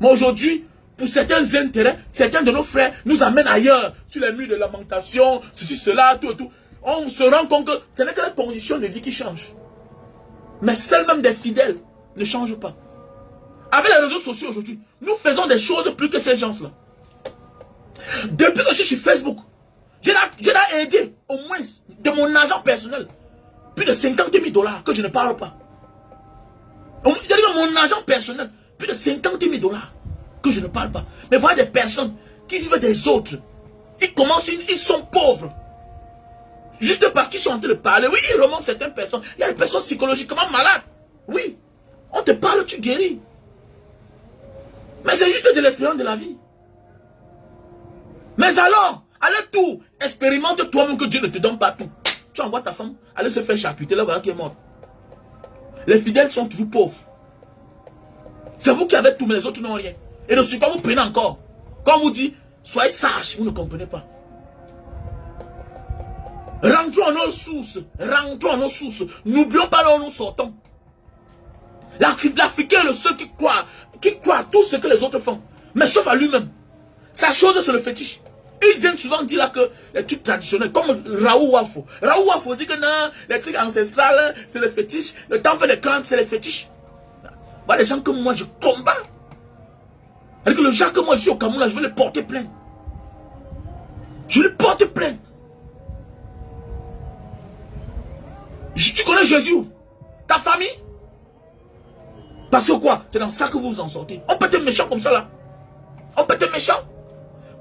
Mais aujourd'hui, pour certains intérêts, certains de nos frères nous amènent ailleurs, sur les murs de lamentation, ceci, cela, tout et tout. On se rend compte que ce n'est que les conditions de vie qui changent. Mais seuls même des fidèles ne changent pas. Avec les réseaux sociaux aujourd'hui, nous faisons des choses plus que ces gens-là. Depuis que je suis sur Facebook, j'ai aidé au moins de mon argent personnel plus de 50 000 $ que je ne parle pas. C'est-à-dire que mon argent personnel, plus de 50 000 $ que je ne parle pas. Mais voilà des personnes qui vivent des autres. Ils commencent, ils sont pauvres. Juste parce qu'ils sont en train de parler. Oui, ils remontent certaines personnes. Il y a des personnes psychologiquement malades. Oui. On te parle, tu guéris. Mais c'est juste de l'expérience de la vie. Mais alors, allez tout. Expérimente toi-même que Dieu ne te donne pas tout. Tu envoies ta femme, aller se faire charcuter, là voilà qui est morte. Les fidèles sont toujours pauvres. C'est vous qui avez tout, mais les autres n'ont rien. Et de ce quand vous prenez encore. Quand on vous dit, soyez sages, vous ne comprenez pas. Rentrons à nos sources. Rentrons à nos sources. N'oublions pas là où nous sortons. L'Africain est le seul qui croit à tout ce que les autres font. Mais sauf à lui-même. Sa chose, c'est le fétiche. Ils viennent souvent dire là que les trucs traditionnels, comme Raoult Wafo. Raoult Wafo dit que non, les trucs ancestrales, c'est le fétiche. Le temple des craintes, c'est le fétiche. Voilà les gens que moi, je combats. Alors que le genre que moi, je suis au Cameroun, là, je vais le porter plainte. Je vais le porter plainte. Tu connais Jésus? Ta famille? Parce que quoi? C'est dans ça que vous vous en sortez. On peut être méchant comme ça là. On peut être méchant.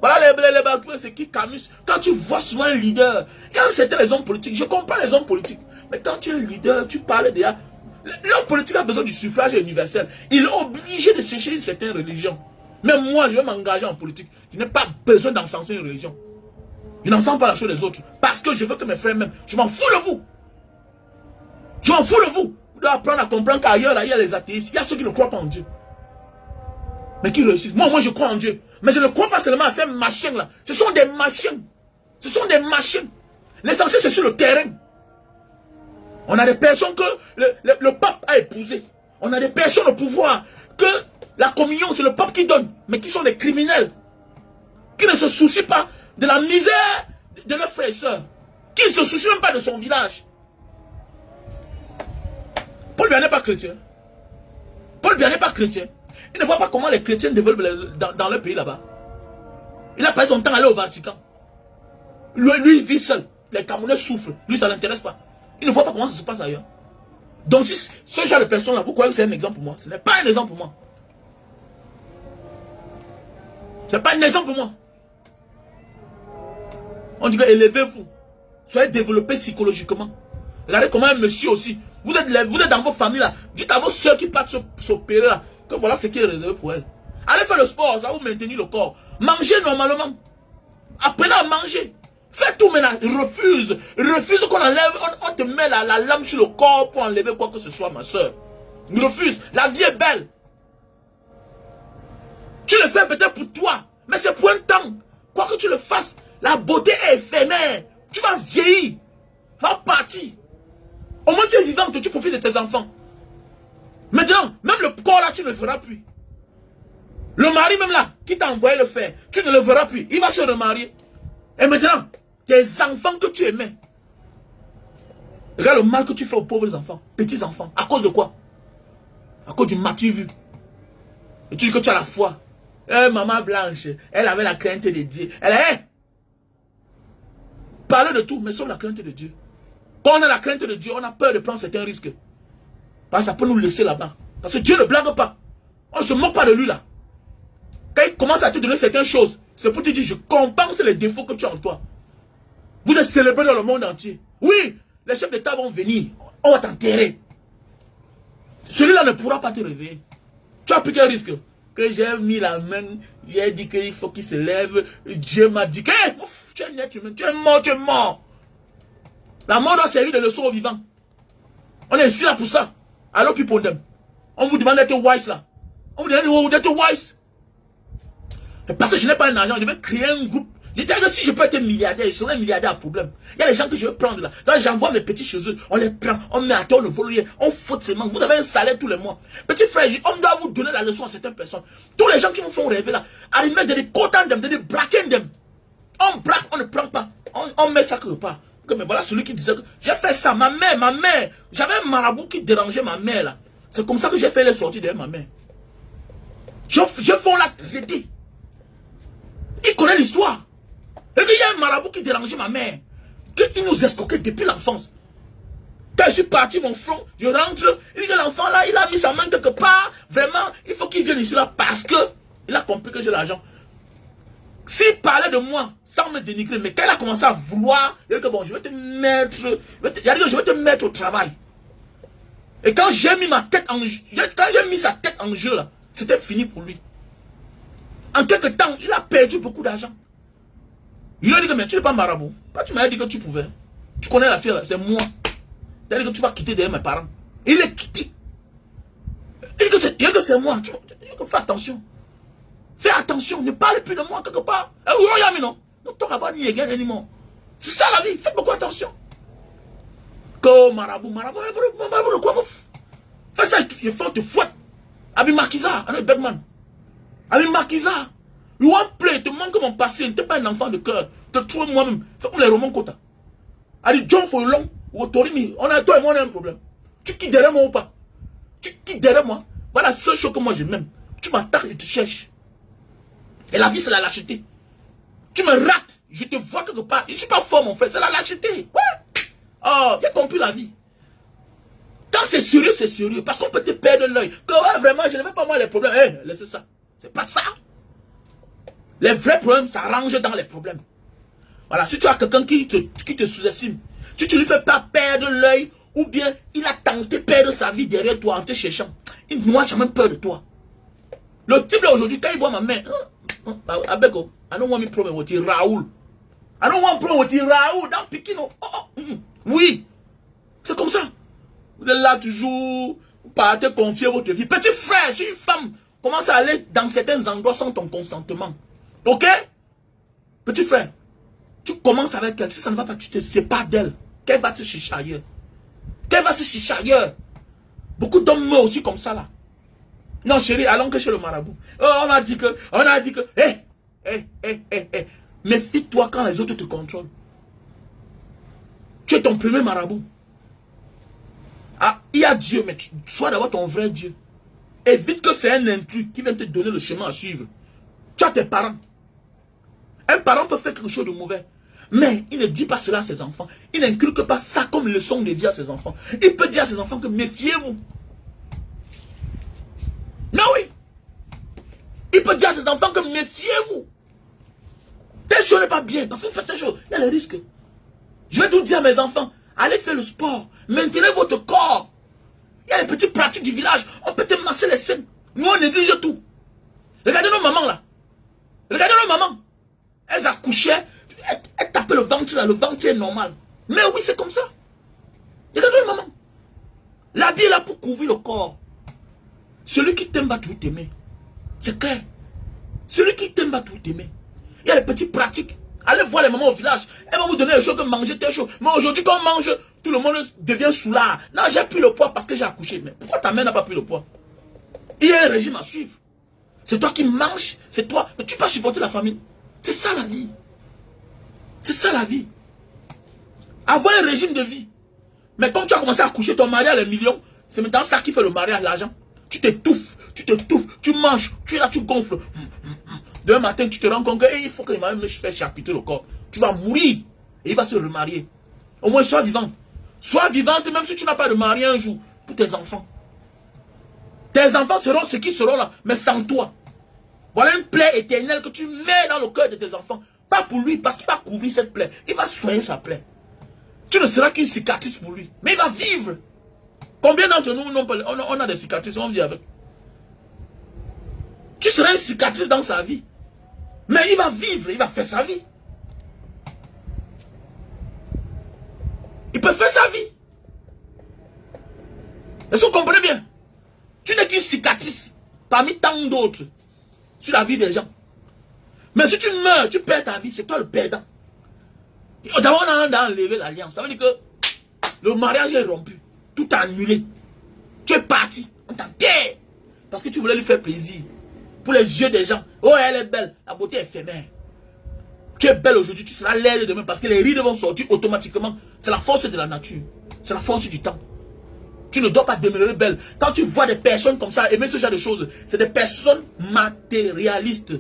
Voilà les bateaux, c'est qui Camus. Quand tu vois souvent un leader, il y a certains les hommes politiques. Je comprends les hommes politiques. Mais quand tu es un leader, tu parles déjà. L'homme politique a besoin du suffrage universel. Il est obligé de sécher une certaine religion. Même moi, je vais m'engager en politique. Je n'ai pas besoin d'encenser une religion. Je n'encense pas la chose des autres. Parce que je veux que mes frères m'aiment. Je m'en fous de vous. Je m'en fous de vous. Vous devez apprendre à comprendre qu'ailleurs, il y a les athéistes. Il y a ceux qui ne croient pas en Dieu. Mais qui réussissent. Moi, je crois en Dieu. Mais je ne crois pas seulement à ces machins-là. Ce sont des machins. Ce sont des machins. L'essentiel, c'est sur le terrain. On a des personnes que le pape a épousées. On a des personnes au pouvoir que la communion, c'est le pape qui donne. Mais qui sont des criminels. Qui ne se soucient pas de la misère de leurs frères et sœurs. Qui ne se soucient même pas de son village. Paul Biya n'est pas chrétien. Paul Biya n'est pas chrétien. Il ne voit pas comment les chrétiens développent dans leur pays là-bas. Il n'a pas son temps à aller au Vatican. Lui, il vit seul. Les Camerounais souffrent. Lui, ça ne l'intéresse pas. Il ne voit pas comment ça se passe ailleurs. Donc, si ce genre de personnes-là, vous croyez que c'est un exemple pour moi? Ce n'est pas un exemple pour moi. Ce n'est pas un exemple pour moi. On dit que élevez-vous. Soyez développés psychologiquement. Regardez comment un monsieur aussi. Vous êtes dans vos familles là. Dites à vos soeurs qui partent s'opérer là. Que voilà ce qui est réservé pour elles. Allez faire le sport, ça va vous maintenir le corps. Mangez normalement. Apprenez à manger. Fais tout maintenant. Refuse qu'on enlève, on te met la lame sur le corps pour enlever quoi que ce soit, ma soeur. Refuse. La vie est belle. Tu le fais peut-être pour toi, mais c'est pour un temps. Quoi que tu le fasses, la beauté est éphémère. Tu vas vieillir. Tu vas partir. Au moins tu es vivant, tu profites de tes enfants. Maintenant, même le corps là, tu ne le feras plus. Le mari même là, qui t'a envoyé le faire, tu ne le verras plus. Il va se remarier. Et maintenant, tes enfants que tu aimais. Regarde le mal que tu fais aux pauvres enfants, petits enfants. À cause de quoi? À cause du matu vu. Et tu dis que tu as la foi. Maman Blanche, elle avait la crainte de Dieu. Elle est. Parle de tout, mais sauf la crainte de Dieu. Quand on a la crainte de Dieu, on a peur de prendre certains risques. Parce que ça peut nous laisser là-bas. Parce que Dieu ne blague pas. On ne se moque pas de lui là. Quand il commence à te donner certaines choses, c'est pour te dire, je compense les défauts que tu as en toi. Vous êtes célébrés dans le monde entier. Oui, les chefs d'État vont venir. On va t'enterrer. Celui-là ne pourra pas te réveiller. Tu as pris quel risque? Que j'ai mis la main, j'ai dit qu'il faut qu'il se lève. Dieu m'a dit que tu es net humain, tu es mort, tu es mort. La mort doit servir de leçon aux vivants. On est ici là pour ça. Alors puis pour them. On vous demande d'être wise là. On vous demande d'être wise. Parce que je n'ai pas d'argent, je vais créer un groupe. Je dis que si je peux être milliardaire, je serai un milliardaire à problème. Il y a des gens que je vais prendre là. Donc j'envoie mes petits chez eux, on les prend, on met à terre, on ne vole rien, on fout seulement. Vous avez un salaire tous les mois. Petit frère, on doit vous donner la leçon à certaines personnes. Tous les gens qui vous font rêver là, arrivez de les contents de les braquer them. On braque, on ne prend pas. On met ça quelque part. Mais voilà celui qui disait que j'ai fait ça, ma mère. J'avais un marabout qui dérangeait ma mère là. C'est comme ça que j'ai fait les sorties de ma mère. Je fais l'activité. Il connaît l'histoire. Et il y a un marabout qui dérangeait ma mère. Il nous escroquait depuis l'enfance. Quand je suis parti, mon front, je rentre. Il dit que l'enfant là, il a mis sa main quelque part. Vraiment, il faut qu'il vienne ici là parce que il a compris que j'ai l'argent. S'il parlait de moi sans me dénigrer, mais quand il a commencé à vouloir, il dit que bon, je vais te mettre. Il a dit que je vais te mettre au travail. Et quand j'ai mis ma tête en jeu, quand j'ai mis sa tête en jeu là, c'était fini pour lui. En quelques temps, il a perdu beaucoup d'argent. Je lui ai dit que mais tu n'es pas marabout. Tu m'as dit que tu pouvais. Tu connais la fille là, c'est moi. Tu as dit que tu vas quitter derrière mes parents. Il est quitté. Il dit que c'est moi. Tu fais attention. Fais attention, ne parle plus de moi quelque part. Non, talk about me again anymore. C'est ça la vie, faites beaucoup attention. Que marabout, de quoi mouf? Fais ça, il faut te fouette. Abi Markiza, un Bergman. Abi Markiza, you want play, te manque mon passé, t'es pas un enfant de cœur. Te trouve moi-même, fais comme les romans quota. Allez, John for long, ou Torimi, toi et moi on a un problème. Tu quittes derrière moi ou pas? Tu quittes derrière moi. Voilà la seule chose que moi je m'aime. Tu m'attaques et tu cherches. Et la vie c'est la lâcheté. Tu me rates, je te vois quelque part. Je ne suis pas fort mon frère, c'est la lâcheté. Ouais. Oh, j'ai compris la vie. Quand c'est sérieux. Parce qu'on peut te perdre l'œil. Que ouais, vraiment, je ne veux pas moi les problèmes. Hey, laissez ça. C'est pas ça. Les vrais problèmes s'arrangent dans les problèmes. Voilà, si tu as quelqu'un qui te sous-estime, si tu ne lui fais pas perdre l'œil, ou bien il a tenté de perdre sa vie derrière toi en te cherchant, il n'a jamais peur de toi. Le type là aujourd'hui, quand il voit ma main, Abeko, I don't want me problem with Raoul. I don't want problem with Raoul. Dans Pikino. Oui. C'est comme ça. Vous êtes là toujours, vous partez confier votre vie. Petit frère, si une femme commence à aller dans certains endroits sans ton consentement. Ok? Petit frère, tu commences avec elle. Si ça ne va pas, tu te sépares d'elle. Qu'elle va te chercher ailleurs. Qu'elle va se chercher ailleurs. Beaucoup d'hommes meurent aussi comme ça là. Non chérie, allons que chez le marabout. Oh, on a dit que, méfie-toi quand les autres te contrôlent. Tu es ton premier marabout. Ah, il y a Dieu, mais sois d'abord ton vrai Dieu. Évite que c'est un intrus qui vient te donner le chemin à suivre. Tu as tes parents. Un parent peut faire quelque chose de mauvais, mais il ne dit pas cela à ses enfants. Il n'inculque pas ça comme leçon de vie à ses enfants. Il peut dire à ses enfants que méfiez-vous. Mais oui. Il peut dire à ses enfants que méfiez-vous. Telle chose n'est pas bien. Parce que vous faites telle chose, il y a les risques. Je vais tout dire à mes enfants. Allez faire le sport. Maintenez votre corps. Il y a les petites pratiques du village. On peut te masser les seins. Nous on néglige tout. Regardez nos mamans là. Regardez nos mamans. Elles accouchaient. Elles tapaient le ventre là. Le ventre est normal. Mais oui, c'est comme ça. Regardez nos mamans. L'habit est là pour couvrir le corps. Celui qui t'aime va toujours t'aimer. C'est clair. Celui qui t'aime va toujours t'aimer. Il y a les petites pratiques. Allez voir les mamans au village. Elles vont vous donner les choses que manger telle chose. Mais aujourd'hui, quand on mange, tout le monde devient soulard. Non, j'ai pris le poids parce que j'ai accouché. Mais pourquoi ta mère n'a pas pris le poids? Il y a un régime à suivre. C'est toi qui manges, c'est toi. Mais tu peux pas supporter la famille. C'est ça la vie. C'est ça la vie. Avoir un régime de vie. Mais comme tu as commencé à accoucher, ton mari a les millions. C'est maintenant ça qui fait le mariage, l'argent. Tu t'étouffes, tu manges, tu es là, tu gonfles. Demain matin, tu te rends compte qu'il faut que les maris me fassent charcuter le corps. Tu vas mourir et il va se remarier. Au moins, sois vivante. Sois vivante même si tu n'as pas de mari un jour pour tes enfants. Tes enfants seront ceux qui seront là, mais sans toi. Voilà une plaie éternelle que tu mets dans le cœur de tes enfants. Pas pour lui, parce qu'il va couvrir cette plaie. Il va soigner sa plaie. Tu ne seras qu'une cicatrice pour lui. Mais il va vivre. Combien d'entre nous on a des cicatrices, on vit avec. Tu seras une cicatrice dans sa vie. Mais il va vivre, il va faire sa vie. Il peut faire sa vie. Est-ce que vous comprenez bien? Tu n'es qu'une cicatrice parmi tant d'autres sur la vie des gens. Mais si tu meurs, tu perds ta vie, c'est toi le perdant. D'abord, on a enlevé l'alliance. Ça veut dire que le mariage est rompu. Tout est annulé. Tu es parti. On t'enterre. Parce que tu voulais lui faire plaisir. Pour les yeux des gens. Oh, elle est belle. La beauté est éphémère. Tu es belle aujourd'hui, tu seras laide demain. Parce que les rides vont sortir automatiquement. C'est la force de la nature. C'est la force du temps. Tu ne dois pas demeurer belle. Quand tu vois des personnes comme ça, aimer ce genre de choses, c'est des personnes matérialistes.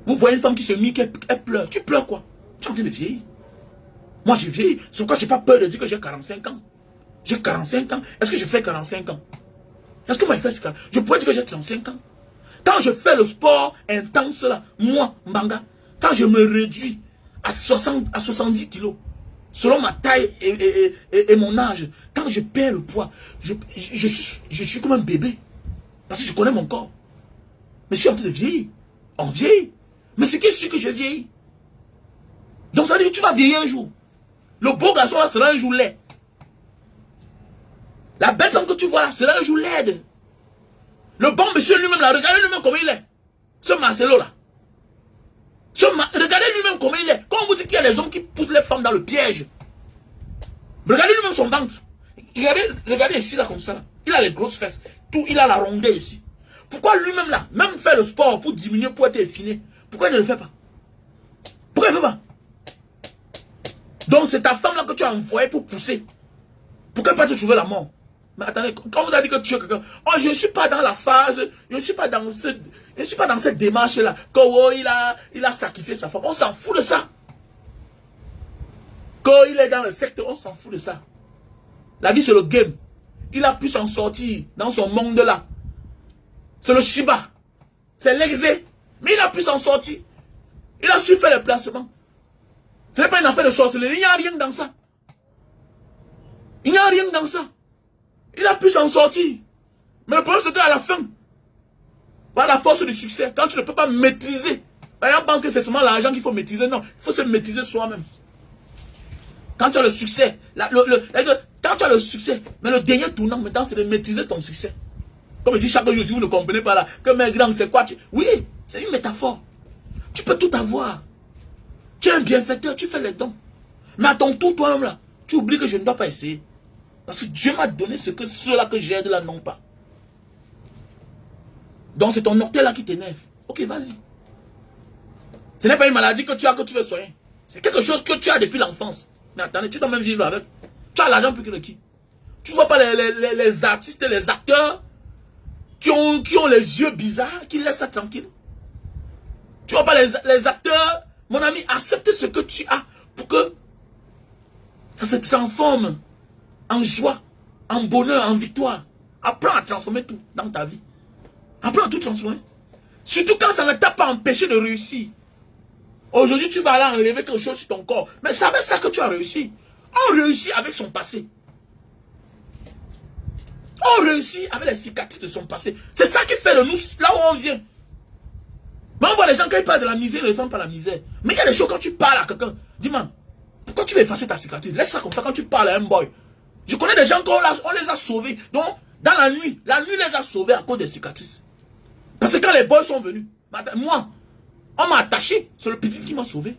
Vous voyez une femme qui se mue, elle pleure. Tu pleures quoi? Tu es en train de vieillir. Moi, j'ai vieilli. C'est pourquoi je n'ai pas peur de dire que j'ai 45 ans. J'ai 45 ans. Est-ce que je fais 45 ans? Est-ce que moi, je fais 45 ans? Je pourrais dire que j'ai 35 ans. Quand je fais le sport intense là, moi, Mbanga, quand je me réduis à 70 kilos, selon ma taille et mon âge, quand je perds le poids, je suis comme un bébé. Parce que je connais mon corps. Mais je suis en train de vieillir. On vieillit. Mais c'est qui est sûr que je vieillis? Donc ça veut dire que tu vas vieillir un jour. Le beau garçon là sera un jour laid. La belle femme que tu vois là sera un jour laide. Le bon monsieur lui-même là, regardez lui-même comment il est. Ce Marcelo là. Regardez lui-même comment il est. Quand on vous dit qu'il y a des hommes qui poussent les femmes dans le piège. Regardez lui-même son ventre. Regardez ici là comme ça là. Il a les grosses fesses. Tout, il a la rondeur ici. Pourquoi lui-même là, même faire le sport pour diminuer, pour être effiné, pourquoi il ne le fait pas? Pourquoi il ne le fait pas? Donc c'est ta femme là que tu as envoyée pour pousser. Pourquoi pas te trouver la mort? Mais attendez, quand vous avez dit que tu es quelqu'un, oh je ne suis pas dans la phase, je ne suis pas dans cette démarche là, que oh, il a sacrifié sa femme. On s'en fout de ça. Quand il est dans le secteur, on s'en fout de ça. La vie c'est le game. Il a pu s'en sortir dans son monde là. C'est le Shiba. C'est l'exé. Mais il a pu s'en sortir. Il a su faire les placements. Ce n'est pas une affaire de sorcellerie. Il n'y a rien dans ça. Il n'y a rien dans ça. Il a pu s'en sortir. Mais le problème c'est qu'à la fin, par la force du succès, quand tu ne peux pas maîtriser, par exemple, pense que c'est seulement l'argent qu'il faut maîtriser. Non, il faut se maîtriser soi-même. Quand tu as le succès, quand tu as le succès, mais le dernier tournant maintenant c'est de maîtriser ton succès. Comme je dis chaque jour, si vous ne comprenez pas là, que mes grands, c'est quoi? Oui, c'est une métaphore. Tu peux tout avoir. Tu es un bienfaiteur, tu fais les dons. Mais à ton tour, toi-même là, tu oublies que je ne dois pas essayer. Parce que Dieu m'a donné ce que ceux-là que j'aide là n'ont pas. Donc c'est ton orteil là qui t'énerve. Ok, vas-y. Ce n'est pas une maladie que tu as que tu veux soigner. C'est quelque chose que tu as depuis l'enfance. Mais attendez, tu dois même vivre avec. Tu as l'argent plus que qui? Tu ne vois pas les artistes et les acteurs qui ont les yeux bizarres, qui laissent ça tranquille. Tu vois pas les acteurs, mon ami, accepte ce que tu as pour que ça se transforme en joie, en bonheur, en victoire. Apprends à transformer tout dans ta vie. Apprends à tout transformer. Surtout quand ça ne t'a pas empêché de réussir. Aujourd'hui, tu vas aller enlever quelque chose sur ton corps. Mais c'est avec ça que tu as réussi. On réussit avec son passé. On réussit avec les cicatrices de son passé. C'est ça qui fait de nous là où on vient. Mais on voit les gens quand ils parlent de la misère, ils ne ressentent pas la misère. Mais il y a des choses quand tu parles à quelqu'un. Dis-moi, pourquoi tu veux effacer ta cicatrice? Laisse ça comme ça quand tu parles à un boy. Je connais des gens qu'on les a sauvés. Donc, dans la nuit les a sauvés à cause des cicatrices. Parce que quand les boys sont venus, moi, on m'a attaché. C'est le pidgin qui m'a sauvé.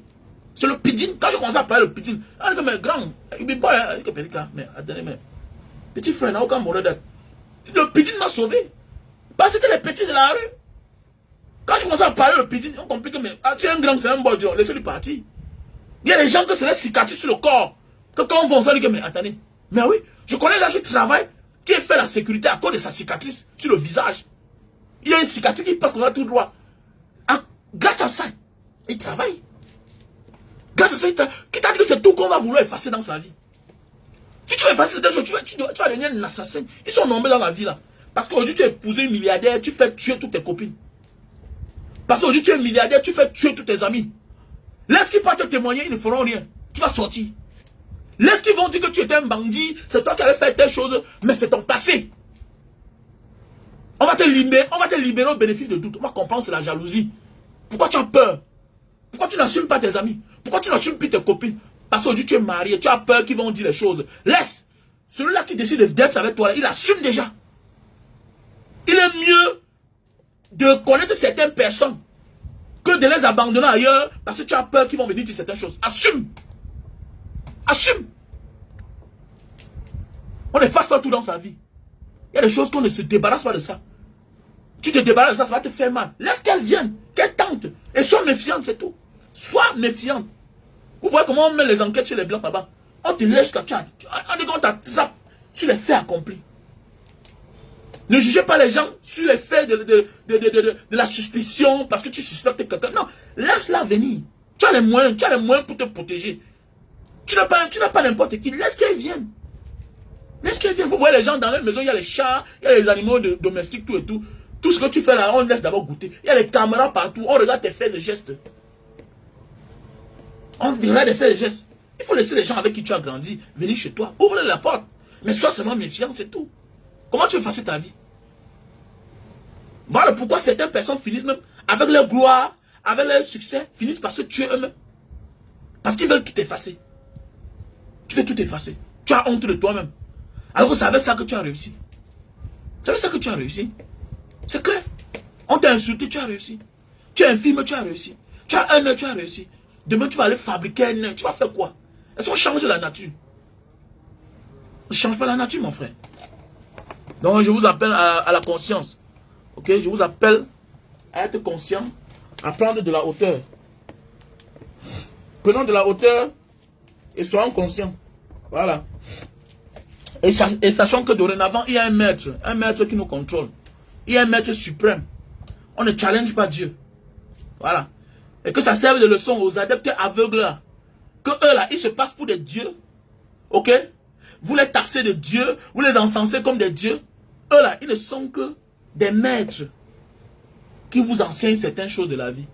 C'est le pidgin. Quand je commence à parler le pidgin, ah, mais grand, mais attendez, mais petit frère n'a aucun moral d'être. Le pidgin m'a sauvé. Parce que c'était les petits de la rue. Quand je commence à parler le pidgin, on comprend que c'est un grand, c'est un boy, laissez-lui partir. Il y a des gens que c'est les cicatrices sur le corps. Que quand on va, on se dit que, mais attendez. Mais oui, je connais un gars qui travaille, qui fait la sécurité à cause de sa cicatrice sur le visage. Il y a une cicatrice qui passe comme ça tout droit. Grâce à ça, il travaille. Grâce à ça, qui t'a dit que c'est tout qu'on va vouloir effacer dans sa vie. Si tu veux effacer des choses, tu vas devenir un assassin. Ils sont nombreux dans la vie là. Parce qu'aujourd'hui tu es épousé une milliardaire, tu fais tuer toutes tes copines. Parce qu'aujourd'hui tu es milliardaire, tu fais tuer tous tes amis. Laisse qu'ils partent te témoigner, ils ne feront rien. Tu vas sortir. Laisse qu'ils vont dire que tu étais un bandit, c'est toi qui avais fait telle chose, mais c'est ton passé. On va te libérer au bénéfice de doute. On va comprendre, c'est la jalousie. Pourquoi tu as peur? Pourquoi tu n'assumes pas tes amis? Pourquoi tu n'assumes plus tes copines? Parce qu'aujourd'hui tu es marié, tu as peur qu'ils vont dire les choses. Laisse. Celui-là qui décide d'être avec toi, il assume déjà. Il est mieux de connaître certaines personnes que de les abandonner ailleurs parce que tu as peur qu'ils vont me dire certaines choses. Assume. Assume. On n'efface pas tout dans sa vie. Il y a des choses qu'on ne se débarrasse pas de ça. Tu te débarrasses de ça, ça va te faire mal. Laisse qu'elle vienne, qu'elle tente. Et sois méfiante, c'est tout. Sois méfiante. Vous voyez comment on met les enquêtes chez les blancs là-bas. On te laisse quand tu as... On t'attrape sur les faits accomplis. Ne jugez pas les gens sur les faits de la suspicion parce que tu suspectes quelqu'un. Non, laisse-la venir. Tu as les moyens pour te protéger. Tu n'as pas n'importe qui. Laisse qu'elle vienne. Laisse qu'elle vienne. Vous voyez les gens dans leur maison, il y a les chats, il y a les animaux domestiques, tout et tout. Tout ce que tu fais là, on laisse d'abord goûter. Il y a les caméras partout, on regarde tes faits et gestes. On regarde tes faits et gestes. Il faut laisser les gens avec qui tu as grandi venir chez toi. Ouvre la porte. Mais sois seulement méfiant, c'est tout. Comment tu veux effacer ta vie? Voilà pourquoi certaines personnes finissent même avec leur gloire, avec leur succès, finissent par se tuer eux-mêmes. Parce qu'ils veulent tout effacer. Tu veux tout effacer. Tu as honte de toi-même. Alors que c'est avec ça que tu as réussi. C'est avec ça que tu as réussi. C'est clair. On t'a insulté, tu as réussi. Tu es infirme, tu as réussi. Tu as un œil, tu as réussi. Demain, tu vas aller fabriquer un œil. Tu vas faire quoi? Est-ce qu'on change la nature? On ne change pas la nature, mon frère. Donc, je vous appelle à la conscience. Ok? Je vous appelle à être conscient, à prendre de la hauteur. Prenons de la hauteur et soyons conscients. Voilà. Et sachant que dorénavant, il y a un maître qui nous contrôle. Il y a un maître suprême. On ne challenge pas Dieu. Voilà. Et que ça serve de leçon aux adeptes aveugles là. Que eux là, ils se passent pour des dieux. Ok? Vous les taxez de dieux, vous les encensez comme des dieux. Eux là, ils ne sont que des maîtres qui vous enseignent certaines choses de la vie.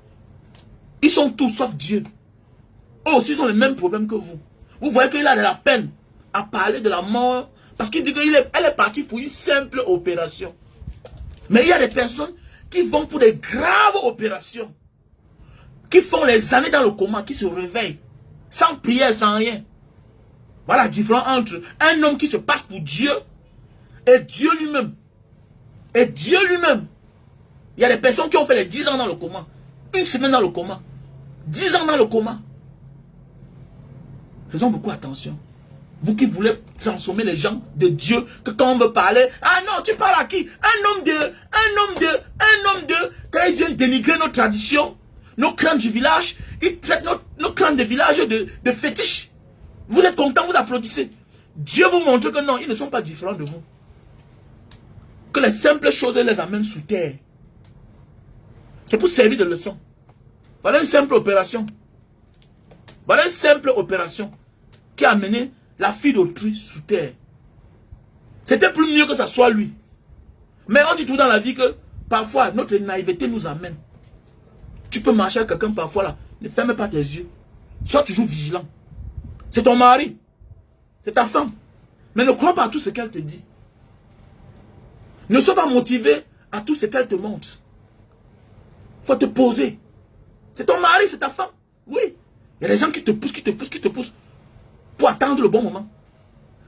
Ils sont tous sauf Dieu. Eux aussi, ils ont les mêmes problèmes que vous. Vous voyez qu'il a de la peine à parler de la mort parce qu'il dit qu'elle est partie pour une simple opération. Mais il y a des personnes qui vont pour des graves opérations, qui font les années dans le coma, qui se réveillent, sans prière, sans rien. Voilà la différence entre un homme qui se passe pour Dieu et Dieu lui-même. Et Dieu lui-même. Il y a des personnes qui ont fait les 10 ans dans le coma, une semaine dans le coma, 10 ans dans le coma. Faisons beaucoup attention. Vous qui voulez transformer les gens de Dieu, que quand on veut parler, ah non, tu parles à qui? Un homme de, quand ils viennent dénigrer nos traditions, nos clans du village, ils traitent nos clans de village de fétiches. Vous êtes contents, vous applaudissez. Dieu vous montre que non, ils ne sont pas différents de vous. Que les simples choses les amènent sous terre. C'est pour servir de leçon. Voilà une simple opération. Voilà une simple opération qui a amené la fille d'autrui sous terre. C'était plus mieux que ça soit lui. Mais on dit tout dans la vie que parfois notre naïveté nous amène. Tu peux marcher avec quelqu'un parfois là. Ne ferme pas tes yeux. Sois toujours vigilant. C'est ton mari. C'est ta femme. Mais ne crois pas à tout ce qu'elle te dit. Ne sois pas motivé à tout ce qu'elle te montre. Il faut te poser. C'est ton mari, c'est ta femme. Oui. Il y a des gens qui te poussent, pour attendre le bon moment.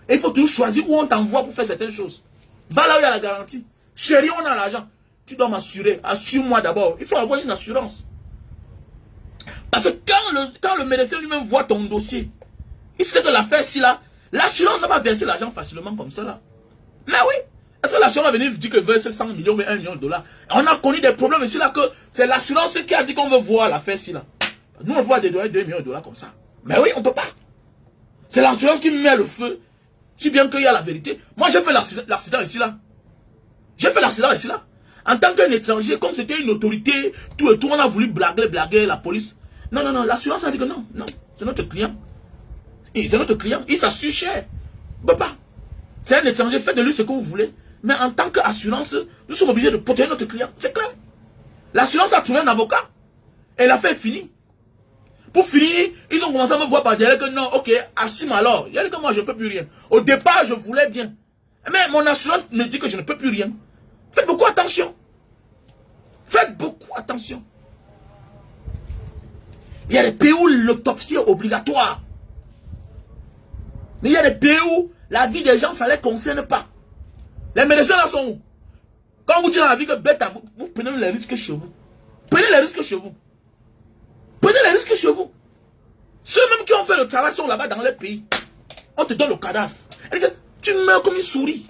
Et il faut toujours choisir où on t'envoie pour faire certaines choses. Va là où il y a la garantie. Chérie, on a l'argent. Tu dois m'assurer. Assure-moi d'abord. Il faut avoir une assurance. Parce que quand le médecin lui-même voit ton dossier, il sait que l'affaire ci là, l'assurance ne va pas verser l'argent facilement comme ça là. Mais oui. Est-ce que l'assurance va venir dire que verser 100 millions mais 1 million de dollars? On a connu des problèmes ici là que c'est l'assurance qui a dit qu'on veut voir l'affaire ci là. Nous on peut dédouaner 2 millions de dollars comme ça. Mais oui, on ne peut pas. C'est l'assurance qui met le feu. Si bien qu'il y a la vérité. Moi j'ai fait l'accident ici là. J'ai fait l'accident ici là. En tant qu'un étranger, comme c'était une autorité, tout et tout, on a voulu blaguer la police. Non, l'assurance a dit que non, c'est notre client. C'est notre client, il s'assure cher. Papa, c'est un étranger, faites de lui ce que vous voulez. Mais en tant qu'assurance, nous sommes obligés de protéger notre client. C'est clair. L'assurance a trouvé un avocat. Et l'affaire est finie. Pour finir, ils ont commencé à me voir par derrière que non, ok, assume alors. Il a dit que moi, je ne peux plus rien. Au départ, je voulais bien. Mais mon assurance me dit que je ne peux plus rien. Faites beaucoup attention. Faites beaucoup attention. Il y a des pays où l'autopsie est obligatoire. Mais il y a des pays où la vie des gens, ça ne les concerne pas. Les médecins là sont où? Quand vous dites dans la vie que bête, vous prenez les risques chez vous. Prenez les risques chez vous. Prenez les risques chez vous. Ceux-mêmes qui ont fait le travail sont là-bas dans les pays. On te donne le cadavre. Et que tu meurs comme une souris.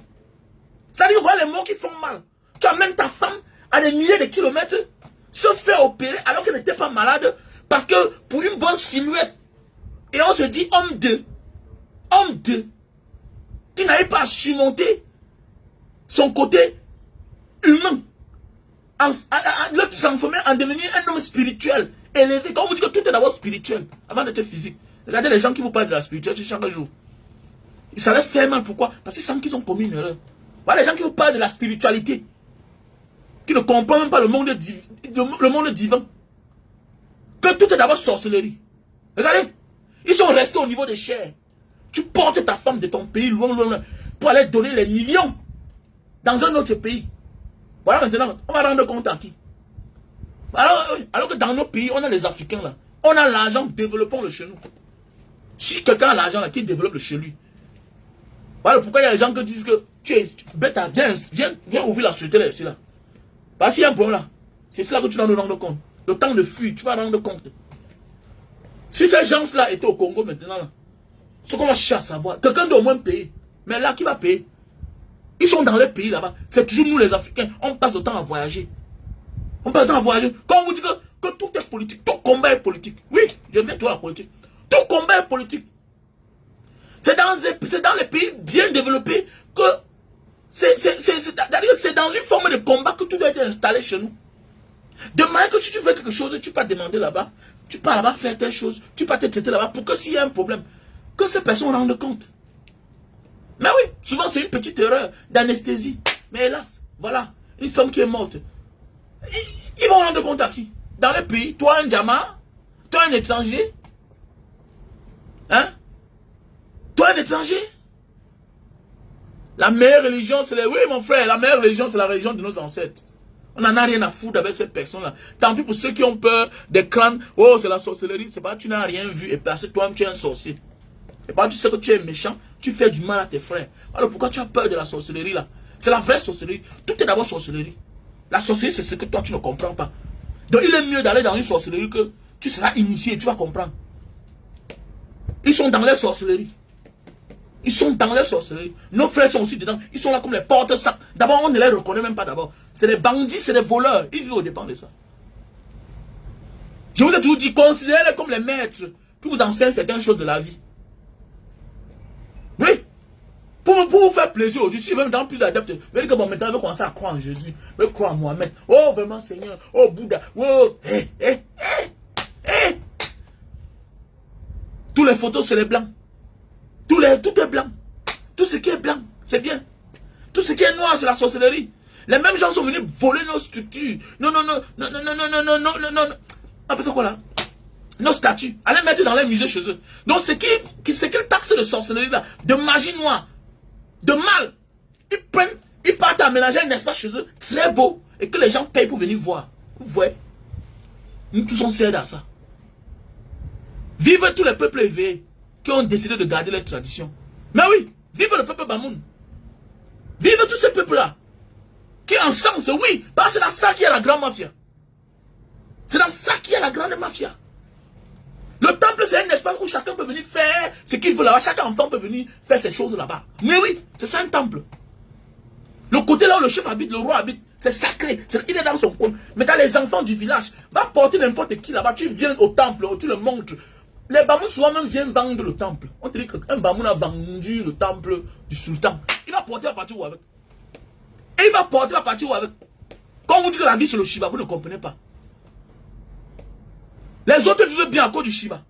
Ça veut dire voilà les morts qui font mal. Tu amènes ta femme à des milliers de kilomètres, se faire opérer alors qu'elle n'était pas malade, parce que pour une bonne silhouette. Et on se dit homme 2, qui n'arrive pas à surmonter son côté humain, le transformer en devenir un homme spirituel, élevé. Quand on vous dit que tout est d'abord spirituel, avant d'être physique. Regardez les gens qui vous parlent de la spiritualité chaque jour. Ça leur fait mal, pourquoi? Parce qu'ils sentent qu'ils ont commis une erreur. Voilà les gens qui vous parlent de la spiritualité, qui ne comprennent même pas le monde divin. Que tout est d'abord sorcellerie. Regardez, ils sont restés au niveau des chairs. Tu portes ta femme de ton pays loin, pour aller donner les millions dans un autre pays. Voilà maintenant, on va rendre compte à qui? Alors que dans nos pays, on a les Africains là. On a l'argent, développons-le chez nous. Si quelqu'un a l'argent là, qui développe le chez lui. Voilà pourquoi il y a des gens qui disent que tu es bête, viens ouvrir la société là, ici là. Parce qu'il y a un problème là. C'est cela que tu dois nous rendre compte. Le temps de fuir, tu vas rendre compte. Si ces gens-là étaient au Congo maintenant là, ce qu'on va chercher à savoir, quelqu'un doit au moins payer. Mais là, qui va payer? Ils sont dans les pays là-bas. C'est toujours nous les Africains. On passe le temps à voyager. On passe le temps à voyager. Quand on vous dit que tout est politique, tout combat est politique. Oui, je mets toi la politique. Tout combat est politique. C'est dans les pays bien développés que c'est dans une forme de combat que tout doit être installé chez nous. De manière que si tu veux quelque chose, tu peux demander là-bas, tu peux là-bas faire telle chose, tu peux te traiter là-bas pour que s'il y a un problème, que ces personnes rendent compte. Mais oui, souvent c'est une petite erreur d'anesthésie. Mais hélas, voilà, une femme qui est morte. Ils vont rendre compte à qui? Dans le pays, toi un Djama, toi un étranger. Hein? Toi un étranger. La meilleure religion, c'est oui mon frère, la meilleure religion, c'est la religion de nos ancêtres. On n'en a rien à foutre avec ces personnes-là. Tant pis pour ceux qui ont peur des crânes. Oh, c'est la sorcellerie. C'est pas que tu n'as rien vu et parce que toi-même tu es un sorcier. Et pas tu sais que tu es méchant, tu fais du mal à tes frères. Alors pourquoi tu as peur de la sorcellerie là? C'est la vraie sorcellerie. Tout est d'abord sorcellerie. La sorcellerie, c'est ce que toi tu ne comprends pas. Donc il est mieux d'aller dans une sorcellerie que tu seras initié et tu vas comprendre. Ils sont dans les sorcelleries. Ils sont dans les sorcelleries. Nos frères sont aussi dedans. Ils sont là comme les porte-sacs. D'abord, on ne les reconnaît même pas d'abord. C'est des bandits, c'est des voleurs. Ils vivent au dépend de ça. Je vous ai toujours dit, considérez-les comme les maîtres qui vous enseignent certaines choses de la vie. Oui. Pour vous faire plaisir aujourd'hui, si même dans plus d'adeptes, vous allez dire que bon, maintenant, je vais commencer à croire en Jésus, je vais croire en Mohamed. Oh, vraiment, Seigneur. Oh, Bouddha. Oh, Tous les photos, c'est les blancs. Tout est blanc. Tout ce qui est blanc, c'est bien. Tout ce qui est noir, c'est la sorcellerie. Les mêmes gens sont venus voler nos structures. Non. Après ça quoi là? Nos statues. Allez mettre dans les musées chez eux. Donc ce qu'ils taxent de sorcellerie là, de magie noire, de mal, ils partent à mélanger un espace chez eux très beau et que les gens payent pour venir voir. Vous voyez? Nous tous on sert à ça. Vive tous les peuples éveillés qui ont décidé de garder leurs traditions. Mais oui, vive le peuple Bamoun. Vive tous ces peuples-là. Qui ensemble, oui, parce que c'est dans ça qu'il y a la grande mafia. C'est dans ça qu'il y a la grande mafia. Le temple, c'est un espace où chacun peut venir faire ce qu'il veut là-bas. Chaque enfant peut venir faire ses choses là-bas. Mais oui, c'est ça un temple. Le côté là où le chef habite, le roi habite, c'est sacré. Il est dans son coin. Mais dans les enfants du village, va porter n'importe qui là-bas. Tu viens au temple, tu le montres. Les Bamoun souvent même viennent vendre le temple. On te dit qu'un Bamoun a vendu le temple du sultan. Il va porter, il va partir où avec? Et il va porter, il va partir où avec? Quand on vous dit que la vie c'est le Shiva, vous ne comprenez pas. Les autres vivent bien à cause du Shiva.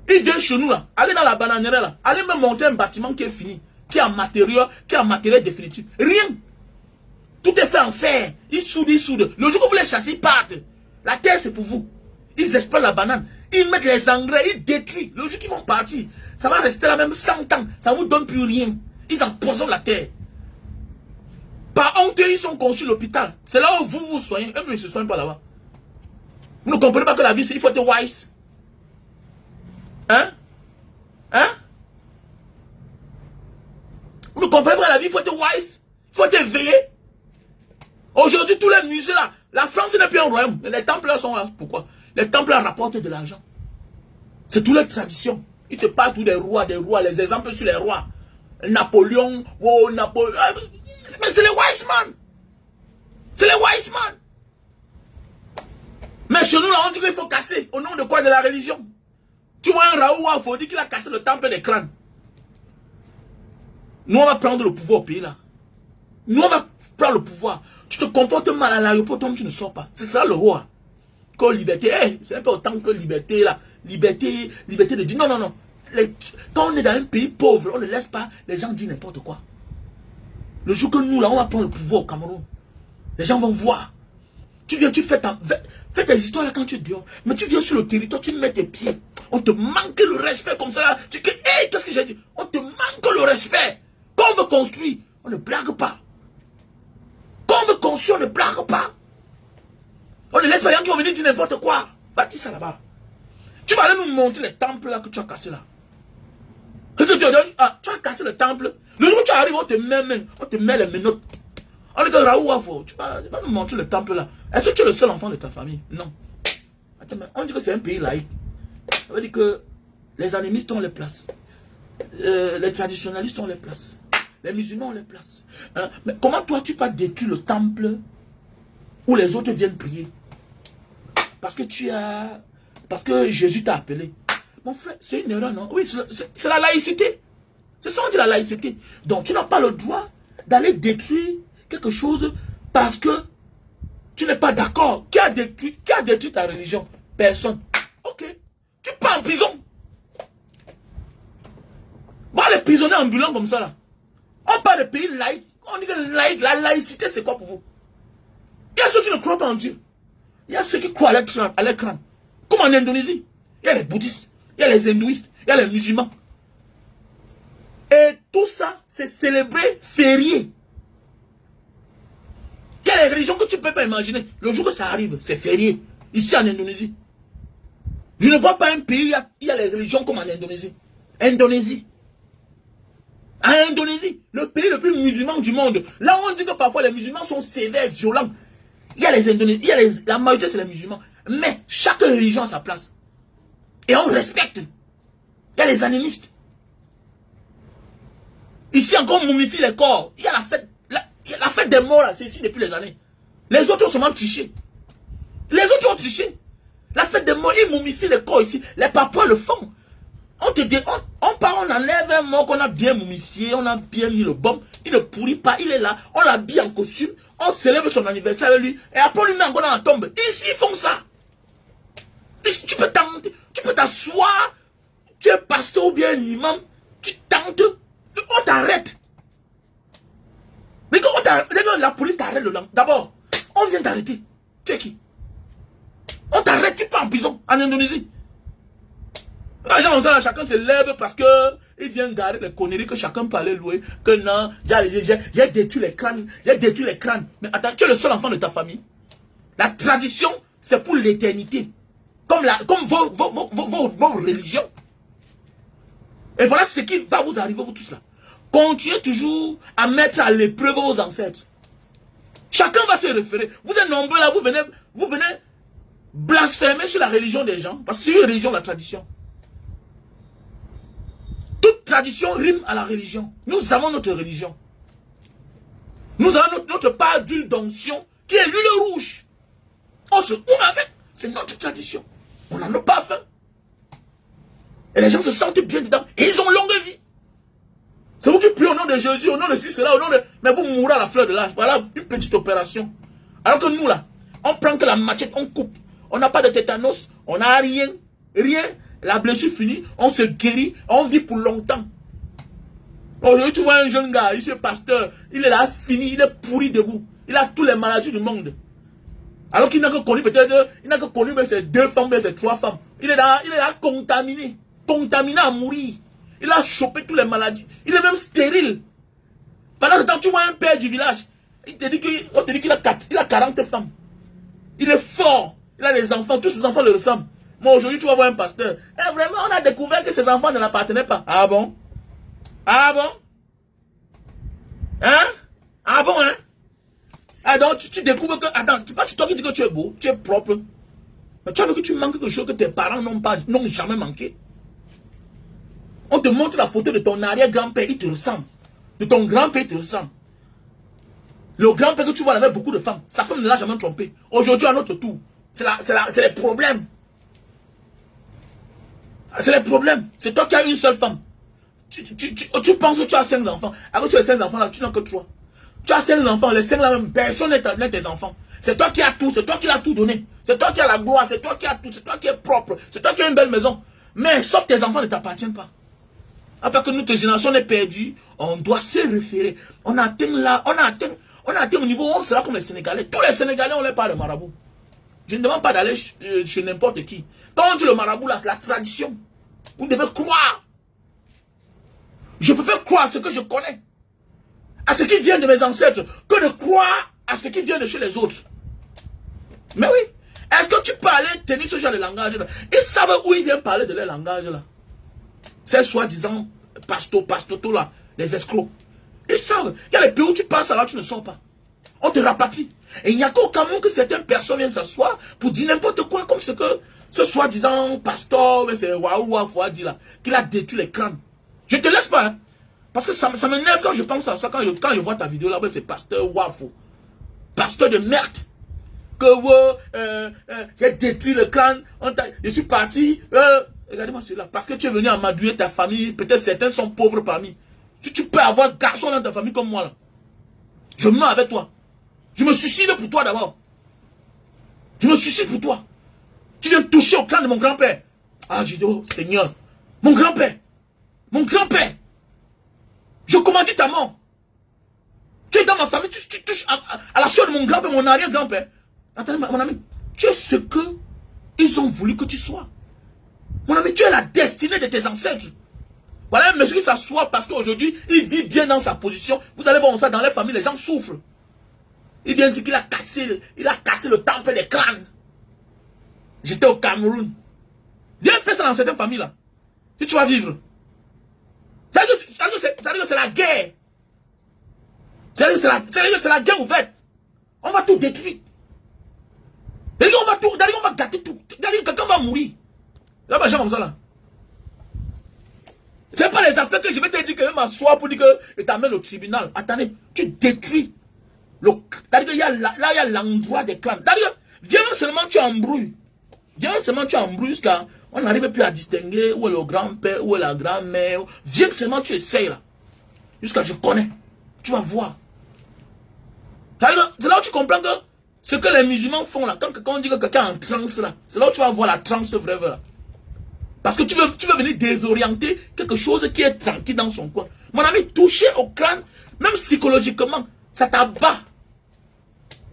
Ils viennent chez nous là, allez dans la bananière là, allez me monter un bâtiment qui est fini, qui est en matériel définitif. Rien. Tout est fait en fer. Ils soudent. Le jour que vous les chassez, ils partent. La terre c'est pour vous. Ils exploitent la banane. Ils mettent les engrais, ils détruisent. Le jour qu'ils vont partir, ça va rester là même 100 ans. Ça ne vous donne plus rien. Ils empoisonnent la terre. Par honte, ils sont conçus l'hôpital. C'est là où vous vous soignez. Eux ne se soignent pas là-bas. Vous ne comprenez pas que la vie, il faut être wise. Hein? Hein? Vous ne comprenez pas que la vie, il faut être wise. Il faut être éveillé. Aujourd'hui, tous les musées là, la France n'est plus un royaume. Mais les temples là sont là. Pourquoi? Les temples là rapportent de l'argent. C'est toutes les traditions. Ils te parlent tous des rois, les exemples sur les rois. Napoléon, oh Napoléon. Mais c'est les wise man. C'est les wise man. Mais chez nous là, on dit qu'il faut casser. Au nom de quoi? De la religion. Tu vois un Raoua, il faut dire qu'il a cassé le temple des crânes. Nous on va prendre le pouvoir au pays là. Nous on va prendre le pouvoir. Tu te comportes mal à l'aéroport, toi tu ne sors pas. C'est ça le roi. Que liberté, hey, c'est un peu autant que liberté là. Liberté de dire non, non, non. Quand on est dans un pays pauvre, on ne laisse pas les gens dire n'importe quoi. Le jour que nous là, on va prendre le pouvoir au Cameroun, les gens vont voir. Tu viens, tu fais tes histoires là quand tu es dehors. Mais tu viens sur le territoire, tu mets tes pieds. On te manque le respect comme ça. Tu dis, hey, qu'est-ce que j'ai dit? On te manque le respect. Quand on veut construire, on ne blague pas. Quand on veut construire, on ne blague pas. On ne laisse pas les gens qui vont venir dire n'importe quoi. Va dire ça là-bas. Tu vas aller nous montrer les temples là que tu as cassés là. Ah, tu as cassé le temple. Le jour où tu arrives, on te met les menottes. On dit que Raoult, tu vas nous montrer le temple là. Est-ce que tu es le seul enfant de ta famille? Non. Attends, mais on dit que c'est un pays laïque. Ça veut dire que les animistes ont les places. Les traditionnalistes ont les places. Les musulmans ont les places. Hein? Mais comment toi tu peux détruire le temple où les autres viennent prier? Parce que Jésus t'a appelé. Mon frère, c'est une erreur, non? Oui, c'est la laïcité. C'est ça, on dit la laïcité. Donc, tu n'as pas le droit d'aller détruire quelque chose parce que tu n'es pas d'accord. Qui a détruit ta religion? Personne. Ok. Tu pars en prison. Voilà les prisonniers ambulants comme ça, là. On parle de pays laïcs. On dit que la laïcité, c'est quoi pour vous? Il y a ceux qui ne croient pas en Dieu. Il y a ceux qui croient à l'écran. Comme en Indonésie. Il y a les bouddhistes, il y a les hindouistes, il y a les musulmans. Et tout ça, c'est célébré férié. Il y a les religions que tu ne peux pas imaginer. Le jour que ça arrive, c'est férié. Ici en Indonésie. Je ne vois pas un pays où il y a les religions comme en Indonésie. Indonésie. En Indonésie, le pays le plus musulman du monde. Là, on dit que parfois les musulmans sont sévères, violents. Il y a les Indonésiens, la majorité c'est les musulmans. Mais chaque religion a sa place. Et on respecte. Il y a les animistes. Ici encore, on mumifie les corps. Il y a la fête des morts, c'est ici depuis les années. Les autres ont seulement triché. Les autres ont triché. La fête des morts, ils mumifient les corps ici. Les papouas le font. On enlève un mort qu'on a bien mumifié, on a bien mis le baume. Il ne pourrit pas, il est là. On l'habille en costume, on célèbre son anniversaire avec lui. Et après, on lui met encore dans la tombe. Ici, ils font ça. Ici, tu peux t'asseoir. Tu es pasteur ou bien un imam. Tu tentes. On t'arrête. Mais quand la police t'arrête le lendemain, d'abord, on vient t'arrêter. Tu es qui? On t'arrête, tu pars en prison en Indonésie. Les gens, là, chacun se lève parce que il vient garer les conneries que chacun peut aller louer. Que non, j'ai détruit les crânes. J'ai détruit les crânes. Mais attends, tu es le seul enfant de ta famille. La tradition, c'est pour l'éternité. Comme vos religions. Et voilà ce qui va vous arriver, vous tous là. Continuez toujours à mettre à l'épreuve vos ancêtres. Chacun va se référer. Vous êtes nombreux là, vous venez blasphémer sur la religion des gens. Parce que c'est une religion, la tradition. Toute tradition rime à la religion. Nous avons notre religion. Nous avons notre part d'huile d'onction qui est l'huile rouge. On se court avec. C'est notre tradition. On n'en a pas faim. Et les gens se sentent bien dedans. Et ils ont longue vie. C'est vous qui priez au nom de Jésus, au nom de ci, cela, au nom de... Mais vous mourrez à la fleur de l'âge. Voilà une petite opération. Alors que nous là, on prend que la machette, on coupe. On n'a pas de tétanos, on n'a rien. Rien. La blessure finie, on se guérit, on vit pour longtemps. Aujourd'hui, tu vois un jeune gars, il est pasteur, il est là fini, il est pourri debout. Il a toutes les maladies du monde. Alors qu'il n'a que connu peut-être, il n'a que connu ses 2 femmes, ses 3 femmes. Il est là contaminé. Contaminé à mourir. Il a chopé toutes les maladies. Il est même stérile. Pendant ce temps, tu vois un père du village. On te dit qu'il a 40 femmes. Il est fort. Il a des enfants. Tous ses enfants le ressemblent. Moi, aujourd'hui, tu vas voir un pasteur. Et vraiment, on a découvert que ses enfants ne l'appartenaient pas. Ah bon? Ah bon? Hein? Ah bon, hein? Ah donc, tu découvres que... Attends, c'est pas toi qui dis que tu es beau, tu es propre. Mais tu as vu que tu manques quelque chose que tes parents n'ont jamais manqué. On te montre la photo de ton arrière-grand-père, il te ressemble. De ton grand-père, il te ressemble. Le grand-père que tu vois, il avait beaucoup de femmes. Sa femme ne l'a jamais trompé. Aujourd'hui, à notre tour, c'est les problèmes. C'est les problèmes. C'est toi qui as une seule femme. Tu penses que tu as 5 enfants. Alors sur les 5 enfants là, tu n'as que 3. Tu as 5 enfants, les 5 là même, personne n'est tes enfants. C'est toi qui as tout, c'est toi qui l'as tout donné. C'est toi qui as la gloire, c'est toi qui as tout, c'est toi qui es propre, c'est toi qui as une belle maison. Mais sauf tes enfants ne t'appartiennent pas. Après que notre génération est perdue, on doit se référer. On a atteint au niveau où on sera comme les Sénégalais. Tous les Sénégalais, on les parle de marabout. Je ne demande pas d'aller chez n'importe qui. Quand on dit le marabout, là, c'est la tradition. Vous devez croire. Je préfère croire à ce que je connais, à ce qui vient de mes ancêtres, que de croire à ce qui vient de chez les autres. Mais oui, est-ce que tu peux aller tenir ce genre de langage là? Ils savent où ils viennent parler de leur langage là. C'est soi-disant pastoto là, les escrocs. Ils savent. Il y a les pays où tu passes là, tu ne sors pas. On te rapatrie. Et il n'y a qu'au Cameroun que certaines personnes viennent s'asseoir pour dire n'importe quoi, comme ce que ce soi-disant pasteur, c'est Waouh Fouadi là, qu'il a détruit les crânes. Je te laisse pas, hein. Parce que ça m'énerve quand je pense à ça, quand je vois ta vidéo là, c'est pasteur Wafo. Pasteur de merde. Que j'ai détruit le crâne, je suis parti, regardez-moi celui-là, parce que tu es venu amadouer ta famille, peut-être certains sont pauvres parmi. Si tu peux avoir garçon dans ta famille comme moi là, je meurs avec toi. Je me suicide pour toi d'abord. Je me suicide pour toi. Tu viens toucher au crâne de mon grand-père. Ah, j'ai dit, oh Seigneur, mon grand-père, je commandis ta mort. Tu es dans ma famille, tu touches à la chair de mon grand-père, mon arrière-grand-père. Attendez, mon ami, tu es ce que ils ont voulu que tu sois. Mon ami, tu es la destinée de tes ancêtres. Voilà un monsieur qui s'assoit parce qu'aujourd'hui, il vit bien dans sa position. Vous allez voir ça dans les familles, les gens souffrent. Il vient dire qu'il a cassé le temple des crânes. J'étais au Cameroun. Viens faire ça dans certaines familles là. Si tu vas vivre. C'est-à-dire que c'est la guerre. C'est-à-dire que c'est la guerre ouverte. On va tout détruire. C'est-à-dire qu'on va gâter tout. C'est-à-dire que quelqu'un va mourir. Là, ma gens comme ça là. C'est pas les affaires que je vais te dire que je vais m'asseoir pour dire que je t'amène au tribunal. Attendez, tu détruis. C'est-à-dire qu'il y a l'endroit des clans. C'est-à-dire, viens seulement tu embrouilles. Viens seulement tu embrouilles jusqu'à... On n'arrive plus à distinguer où est le grand-père, où est la grand-mère. Viens seulement tu essayes là. Jusqu'à je connais. Tu vas voir. C'est là où tu comprends que ce que les musulmans font là, quand on dit que quelqu'un est en transe là, c'est là où tu vas voir la transe vraie là. Parce que tu veux venir désorienter quelque chose qui est tranquille dans son coin. Mon ami, toucher au crâne, même psychologiquement, ça t'abat.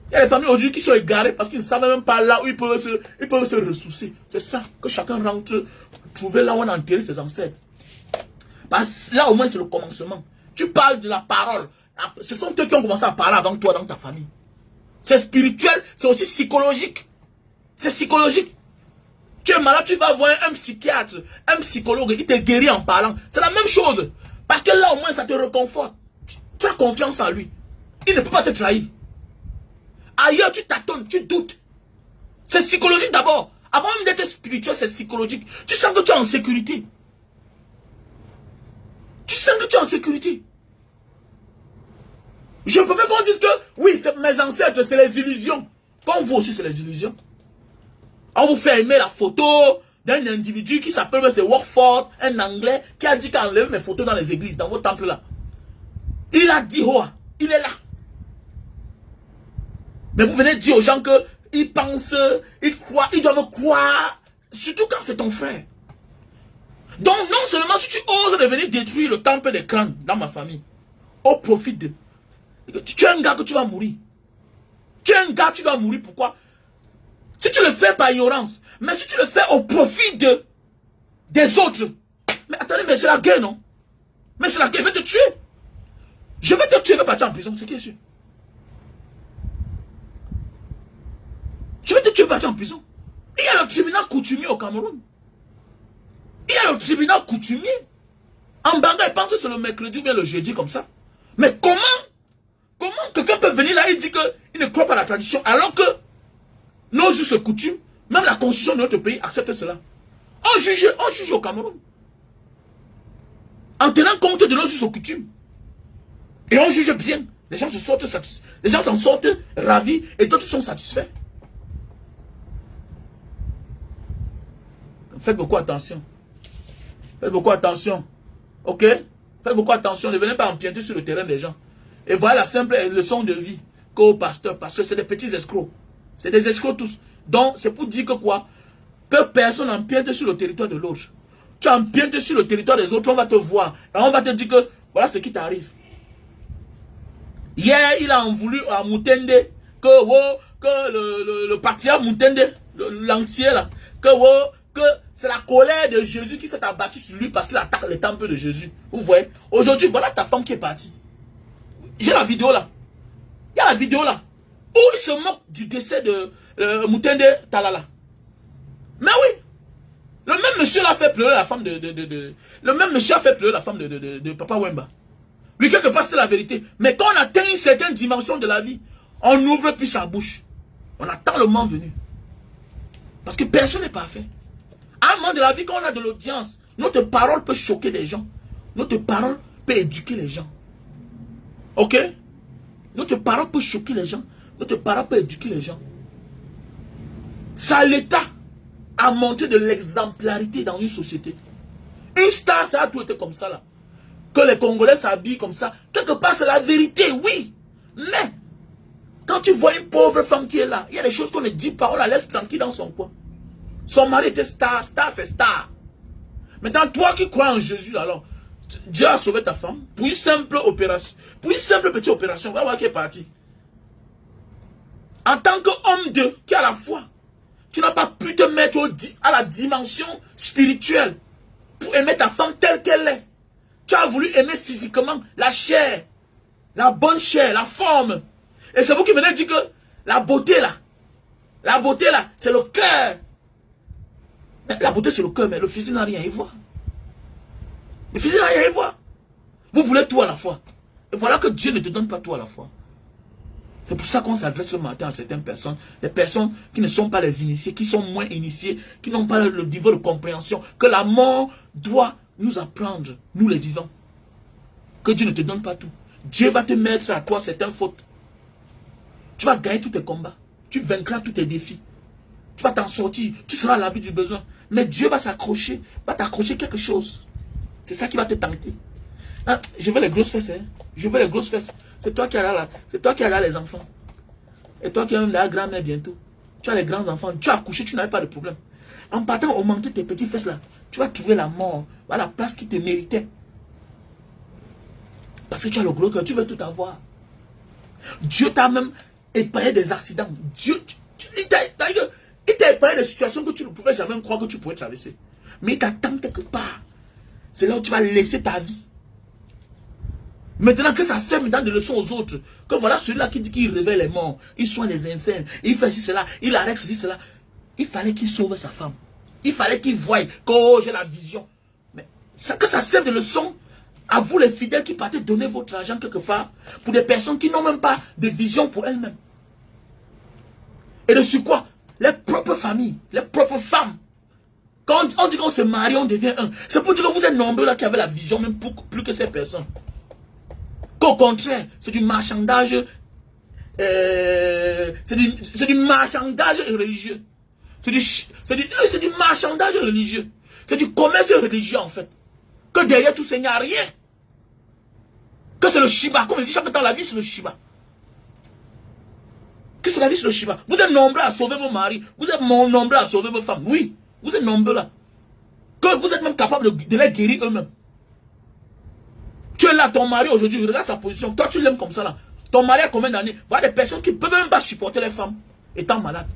Il y a des familles aujourd'hui qui sont égarées parce qu'ils ne savent même pas là où ils peuvent se ressourcer. C'est ça, que chacun rentre, trouver là où on a enterré ses ancêtres. Parce que là au moins c'est le commencement. Tu parles de la parole. Ce sont eux qui ont commencé à parler avant toi dans ta famille. C'est spirituel, c'est aussi psychologique. C'est psychologique. Tu es malade, tu vas voir un psychiatre, un psychologue, il te guérit en parlant. C'est la même chose. Parce que là au moins ça te réconforte. Tu as confiance en lui. Il ne peut pas te trahir. Ailleurs tu tâtonnes, tu doutes. C'est psychologique d'abord. Avant même d'être spirituel, c'est psychologique. Tu sens que tu es en sécurité. Tu sens que tu es en sécurité. Je préfère qu'on dise que, oui, mes ancêtres, c'est les illusions. Comme vous aussi, c'est les illusions. On vous fait aimer la photo d'un individu qui s'appelle Workford, un Anglais, qui a dit qu'il a enlevé mes photos dans les églises, dans vos temples là. Il a dit, oh, il est là. Mais vous venez dire aux gens qu'ils pensent, ils croient, ils doivent croire, surtout quand c'est ton frère. Donc non seulement si tu oses de venir détruire le temple des crânes dans ma famille, au profit de... Tu es un gars que tu vas mourir. Tu es un gars, tu vas mourir. Pourquoi? fais par ignorance. Mais si tu le fais au profit des autres. Mais attendez, mais c'est la guerre, non? Mais c'est la guerre, je vais te tuer. Je vais te tuer, je vais partir en prison, c'est qui est sûr. Je vais te tuer, partir en prison. Il y a le tribunal coutumier au Cameroun. Il y a le tribunal coutumier. En Banga, il pense que c'est le mercredi ou bien le jeudi comme ça. Mais comment quelqu'un peut venir là et dire qu'il ne croit pas à la tradition alors que nos us et coutumes, même la constitution de notre pays accepte cela. On juge au Cameroun. En tenant compte de nos us et coutumes. Et on juge bien. Les gens se sortent satisfaits. Les gens s'en sortent ravis et d'autres sont satisfaits. Faites beaucoup attention. Faites beaucoup attention. Ok? Faites beaucoup attention. Ne venez pas empiéter sur le terrain des gens. Et voilà la simple leçon de vie qu'au pasteur. Parce que c'est des petits escrocs. C'est des escrocs tous. Donc, c'est pour dire que quoi? Que personne n'empiète sur le territoire de l'autre. Tu empiètes sur le territoire des autres, on va te voir. Et on va te dire que voilà ce qui t'arrive. Hier, il a en voulu à Moutende que le patriarche Moutende, l'ancien là, que c'est la colère de Jésus qui s'est abattue sur lui parce qu'il attaque le temple de Jésus. Vous voyez? Aujourd'hui, voilà ta femme qui est partie. J'ai la vidéo là. Il y a la vidéo là. Où il se moque du décès de Moutende Talala. Mais oui. Le même monsieur l'a fait pleurer la femme le même monsieur a fait pleurer la femme de Papa Wemba. Oui, quelque part c'était la vérité. Mais quand on atteint une certaine dimension de la vie, on n'ouvre plus sa bouche. On attend le moment venu. Parce que personne n'est parfait. À un moment de la vie, quand on a de l'audience, notre parole peut choquer les gens. Notre parole peut éduquer les gens. Ok? Notre parole peut choquer les gens. Notre parole peut éduquer les gens. C'est à l'État à montrer de l'exemplarité dans une société. Une star, ça a tout été comme ça là. Que les Congolais s'habillent comme ça. Quelque part, c'est la vérité, oui. Mais, quand tu vois une pauvre femme qui est là, il y a des choses qu'on ne dit pas, on la laisse tranquille dans son coin. Son mari était star, star c'est star. Maintenant, toi qui crois en Jésus, alors, Dieu a sauvé ta femme pour une simple opération. Pour une simple petite opération, voilà qui est parti. En tant qu'homme de qui a la foi, tu n'as pas pu te mettre à la dimension spirituelle pour aimer ta femme telle qu'elle est. Tu as voulu aimer physiquement la chair, la bonne chair, la forme. Et c'est vous qui venez dire que la beauté là, c'est le cœur. Mais la beauté c'est le cœur, mais le physique n'a rien à y voir. Le physique n'a rien à y voir. Vous voulez tout à la fois. Et voilà que Dieu ne te donne pas tout à la fois. C'est pour ça qu'on s'adresse ce matin à certaines personnes, des personnes qui ne sont pas les initiés, qui sont moins initiés, qui n'ont pas le niveau de compréhension, que la mort doit nous apprendre, nous les vivants, que Dieu ne te donne pas tout. Dieu va te mettre à toi certaines fautes. Tu vas gagner tous tes combats, tu vaincras tous tes défis, tu vas t'en sortir, tu seras à l'abri du besoin. Mais Dieu va s'accrocher, va t'accrocher quelque chose. C'est ça qui va te tenter. Ah, je veux les grosses fesses, hein. Je veux les grosses fesses. C'est toi qui as là, c'est toi qui as là les enfants. Et toi qui as même la grand-mère bientôt. Tu as les grands enfants, tu as accouché, tu n'avais pas de problème. En partant augmenter tes petits fesses là, tu vas trouver la mort, à la place qui te méritait. Parce que tu as le gros cœur, tu veux tout avoir. Dieu t'a même épargné des accidents. Dieu, il t'a épargné des situations que tu ne pouvais jamais croire que tu pourrais traverser. Mais il t'attend quelque part. C'est là où tu vas laisser ta vie. Maintenant que ça sème dans des leçons aux autres, que voilà celui-là qui dit qu'il réveille les morts, il soigne les infirmes, il fait ceci, cela, il arrête ceci, cela. Il fallait qu'il sauve sa femme. Il fallait qu'il voie que oh, j'ai la vision. Mais que ça serve de leçon à vous les fidèles qui partez donner votre argent quelque part pour des personnes qui n'ont même pas de vision pour elles-mêmes. Et de sur quoi? Les propres familles, les propres femmes. Quand on dit qu'on se marie, on devient un. C'est pour dire que vous êtes nombreux là qui avez la vision même plus que ces personnes. Qu'au contraire, c'est du marchandage, c'est du marchandage religieux. C'est du marchandage religieux. C'est du commerce religieux en fait. Que derrière tout ça, il n'y a rien. Que c'est le Shiba. Comme je dis chaque temps, la vie c'est le Shiba. Que c'est la vie c'est le Shiba. Vous êtes nombreux à sauver vos maris. Vous êtes nombreux à sauver vos femmes. Oui, vous êtes nombreux là. Que vous êtes même capable de les guérir eux-mêmes. Tu es là, ton mari aujourd'hui, regarde sa position. Toi, tu l'aimes comme ça là. Ton mari a combien d'années? Voilà des personnes qui ne peuvent même pas supporter les femmes étant malades.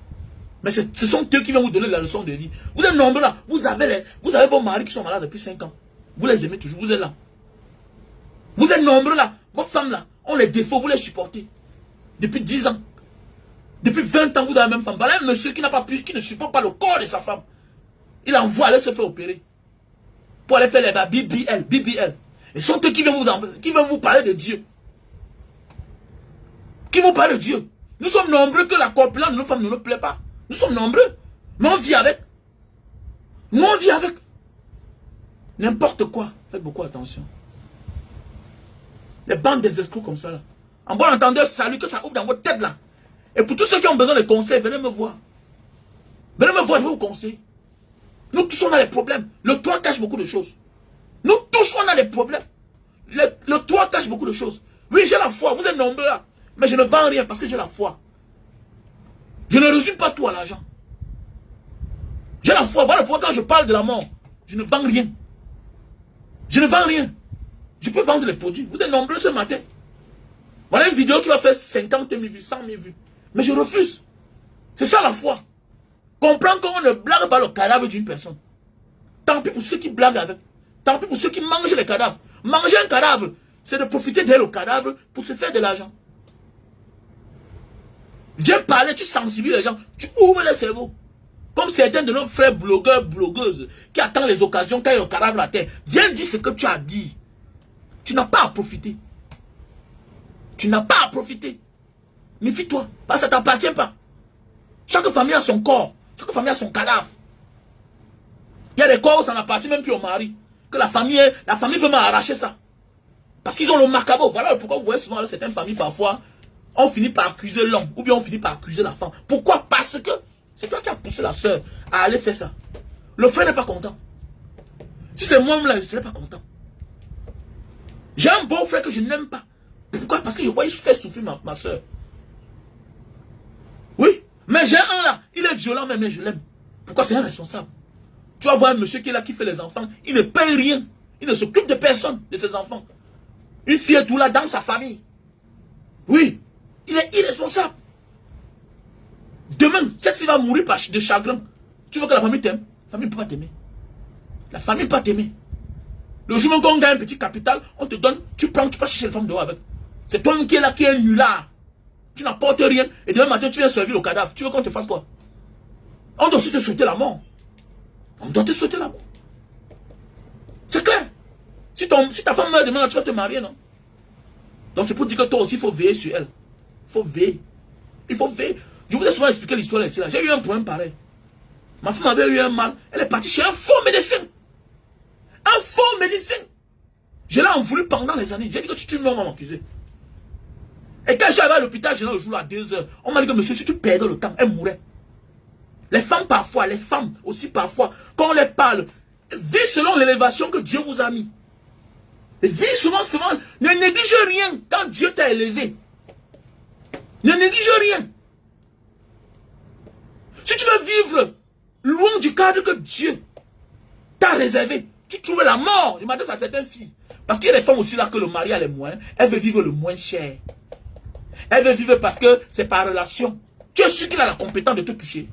Mais ce sont eux qui vont vous donner la leçon de vie. Vous êtes nombreux là. Vous avez vos maris qui sont malades depuis 5 ans. Vous les aimez toujours. Vous êtes là. Vous êtes nombreux là. Vos femmes là ont les défauts. Vous les supportez. Depuis 10 ans. Depuis 20 ans, vous avez la même femme. Voilà un monsieur qui ne supporte pas le corps de sa femme. Il envoie aller se faire opérer. Pour aller faire les BBL. Et ce sont eux qui vont vous parler de Dieu. Qui vous parle de Dieu. Nous sommes nombreux que la corpulence de nos femmes ne nous plaît pas. Nous sommes nombreux. Mais on vit avec. Nous on vit avec. N'importe quoi. Faites beaucoup attention. Les bandes des escrocs comme ça là. En bon entendeur, salut que ça ouvre dans votre tête là. Et pour tous ceux qui ont besoin de conseils, venez me voir. Venez me voir, je vais vous conseiller. Nous tous on a des problèmes. Le toit cache beaucoup de choses. Nous tous on a des problèmes. Le toit cache beaucoup de choses. Oui, j'ai la foi. Vous êtes nombreux là. Mais je ne vends rien parce que j'ai la foi. Je ne résume pas tout à l'argent. J'ai la foi. Voilà pourquoi quand je parle de la mort, je ne vends rien. Je ne vends rien. Je peux vendre les produits. Vous êtes nombreux ce matin. Voilà une vidéo qui va faire 50 000 vues, 100 000 vues. Mais je refuse. C'est ça la foi. Comprends qu'on ne blague pas le cadavre d'une personne. Tant pis pour ceux qui blaguent avec. Tant pis pour ceux qui mangent les cadavres. Manger un cadavre, c'est de profiter de le cadavre pour se faire de l'argent. Viens parler, tu sensibilises les gens, tu ouvres les cerveaux. Comme certains de nos frères blogueurs, blogueuses, qui attendent les occasions quand il y a le cadavre à terre. Viens dire ce que tu as dit. Tu n'as pas à profiter. Tu n'as pas à profiter. Méfie-toi, parce que ça ne t'appartient pas. Chaque famille a son corps, chaque famille a son cadavre. Il y a des corps où ça n'appartient même plus au mari. Que la famille veut m'arracher ça. Parce qu'ils ont le macabre. Voilà pourquoi vous voyez souvent dans certaines familles parfois, on finit par accuser l'homme, ou bien on finit par accuser la femme. Pourquoi? Parce que c'est toi qui as poussé la soeur à aller faire ça. Le frère n'est pas content. Si c'est moi-même là, je ne serais pas content. J'ai un beau frère que je n'aime pas. Pourquoi? Parce que je vois il faire souffrir ma soeur. Oui, mais j'ai un là, il est violent mais je l'aime. Pourquoi? C'est un responsable. Tu vas voir un monsieur qui est là, qui fait les enfants, il ne paye rien. Il ne s'occupe de personne, de ses enfants. Une fille est tout là dans sa famille. Oui. Il est irresponsable. Demain, cette fille va mourir de chagrin. Tu veux que la famille t'aime? La famille ne peut pas t'aimer. La famille ne peut pas t'aimer. Le jour où on gagne un petit capital, on te donne, tu prends, tu peux chercher les femmes dehors avec. C'est toi qui est là, qui est nulard. Tu n'apportes rien. Et demain matin, tu viens servir le cadavre. Tu veux qu'on te fasse quoi? On doit aussi te souhaiter la mort. On doit te souhaiter la mort. C'est clair. Si ta femme meurt demain, tu vas te marier, non? Donc c'est pour dire que toi aussi, il faut veiller sur elle. Il faut veiller. Il faut veiller. Je vous ai souvent expliqué l'histoire ici. J'ai eu un problème pareil. Ma femme avait eu un mal. Elle est partie chez un faux médecin. Un faux médecin. Je l'ai en voulu pendant les années. J'ai dit que tu meurs, on m'a accusé. Et quand je suis arrivé à l'hôpital, je l'ai au jour à 2 heures. On m'a dit que monsieur, si tu perdais le temps, elle mourrait. Les femmes parfois, les femmes aussi parfois, quand on les parle, vivent selon l'élévation que Dieu vous a mis. Vivez souvent, ne néglige rien quand Dieu t'a élevé. Ne néglige rien. Si tu veux vivre loin du cadre que Dieu t'a réservé, tu trouves la mort. Je m'adresse à certaines filles. Parce qu'il y a des femmes aussi là que le mari a les moyens. Elle veut vivre le moins cher. Elle veut vivre parce que c'est par relation. Tu es sûr qu'il a la compétence de te toucher.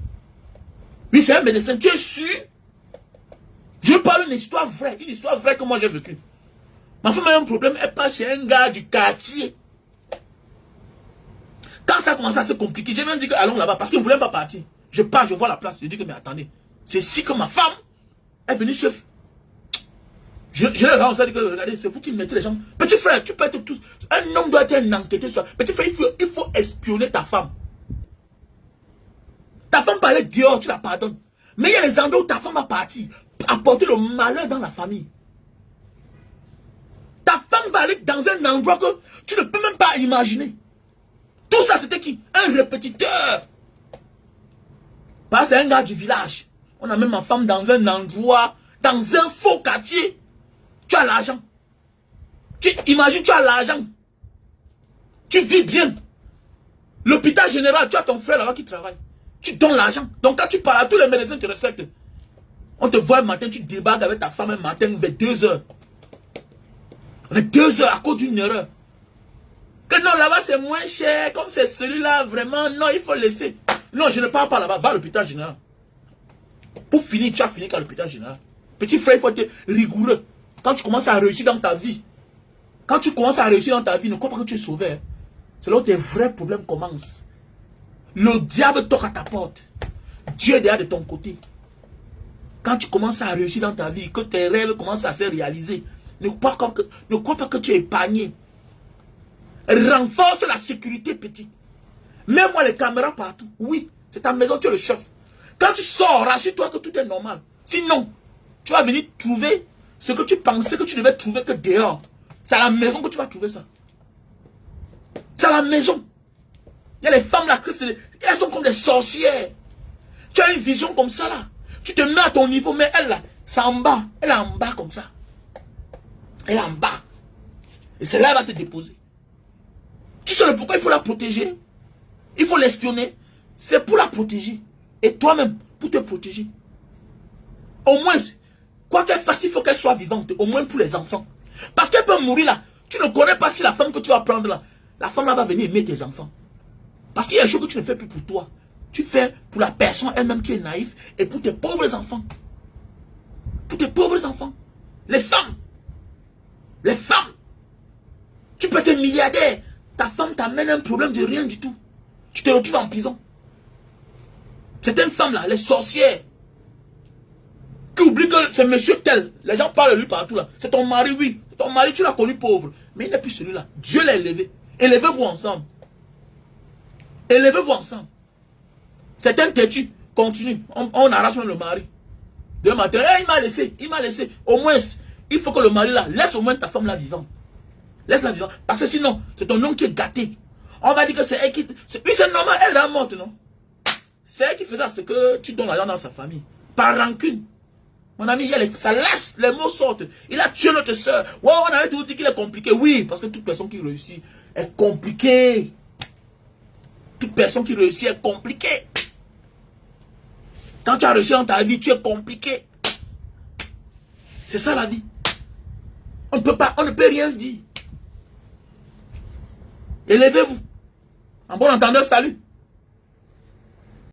Oui, c'est un médecin. Tu es sûr. Je parle d'une histoire vraie. Une histoire vraie que moi j'ai vécue. Ma femme a un problème. Elle part chez un gars du quartier. Quand ça commence à se compliquer, j'ai même dit que allons là-bas parce qu'il ne voulait pas partir. Je pars, je vois la place. Je dis que mais attendez. C'est si que ma femme est venue se... Je l'ai dit que regardez, c'est vous qui mettez les gens. Petit frère, tu peux être tous. Un homme doit être un enquêteur. Petit frère, il faut espionner ta femme. Ta femme parlait dehors, tu la pardonnes. Mais il y a les endroits où ta femme va partir, apporter le malheur dans la famille. Ta femme va aller dans un endroit que tu ne peux même pas imaginer. Tout ça, c'était qui? Un répétiteur. Parce que c'est un gars du village. On a même ma femme dans un endroit, dans un faux quartier. Tu as l'argent. Tu imagines, tu as l'argent. Tu vis bien. L'hôpital général, tu as ton frère là-bas qui travaille. Tu donnes l'argent. Donc quand tu parles à tous les médecins te respectent. On te voit le matin, tu débarques avec ta femme un matin vers 2 heures. Avec 2 heures à cause d'une erreur. Que non, là-bas c'est moins cher, comme c'est celui-là, vraiment, non, il faut laisser. Non, je ne parle pas là-bas, va à l'hôpital général. Pour finir, tu as fini qu'à l'hôpital général. Petit frère, il faut être rigoureux. Quand tu commences à réussir dans ta vie, ne crois pas que tu es sauvé. Hein. C'est là où tes vrais problèmes commencent. Le diable toque à ta porte. Dieu est derrière de ton côté. Quand tu commences à réussir dans ta vie, que tes rêves commencent à se réaliser, ne crois pas que tu es épargné. Renforce la sécurité, petit. Mets-moi les caméras partout. Oui, c'est ta maison, tu es le chef. Quand tu sors, rassure-toi que tout est normal. Sinon, tu vas venir trouver ce que tu pensais que tu devais trouver que dehors. C'est à la maison que tu vas trouver ça. C'est à la maison. Il y a les femmes là, elles sont comme des sorcières. Tu as une vision comme ça là. Tu te mets à ton niveau, mais elle là, c'est en bas. Elle est en bas comme ça. Elle est en bas. Et c'est là qu'elle va te déposer. Tu sais pourquoi il faut la protéger? Il faut l'espionner. C'est pour la protéger. Et toi-même, pour te protéger. Au moins, quoi qu'elle fasse, il faut qu'elle soit vivante. Au moins pour les enfants. Parce qu'elle peut mourir là. Tu ne connais pas si la femme que tu vas prendre là, la femme là va venir aimer tes enfants. Parce qu'il y a des choses que tu ne fais plus pour toi. Tu fais pour la personne elle-même qui est naïve et pour tes pauvres enfants. Pour tes pauvres enfants. Les femmes. Les femmes. Tu peux être milliardaire. Ta femme t'amène un problème de rien du tout. Tu te retrouves en prison. Certaines femmes là, les sorcières, qui oublient que c'est monsieur tel. Les gens parlent de lui partout là. C'est ton mari, oui. Ton mari, tu l'as connu pauvre. Mais il n'est plus celui-là. Dieu l'a élevé. Élevez-vous ensemble. Élevez-vous ensemble. Certains têtus continuent. On arrache même le mari. Demain matin, hey, il m'a laissé. Il m'a laissé. Au moins, il faut que le mari là, laisse au moins ta femme là vivante. Laisse-la vivante. Parce que sinon, c'est ton homme qui est gâté. On va dire que c'est elle qui... Oui, c'est normal, elle est morte, non? C'est elle qui fait ça, c'est que tu donnes l'argent dans sa famille. Par rancune. Mon ami, ça lâche, les mots sortent. Il a tué notre soeur. Ouais, on avait toujours dit qu'il est compliqué. Oui, parce que toute personne qui réussit est compliquée. Toute personne qui réussit est compliquée. Quand tu as réussi dans ta vie, tu es compliqué. C'est ça la vie. On ne peut rien dire. Élevez-vous. En bon entendeur, salut.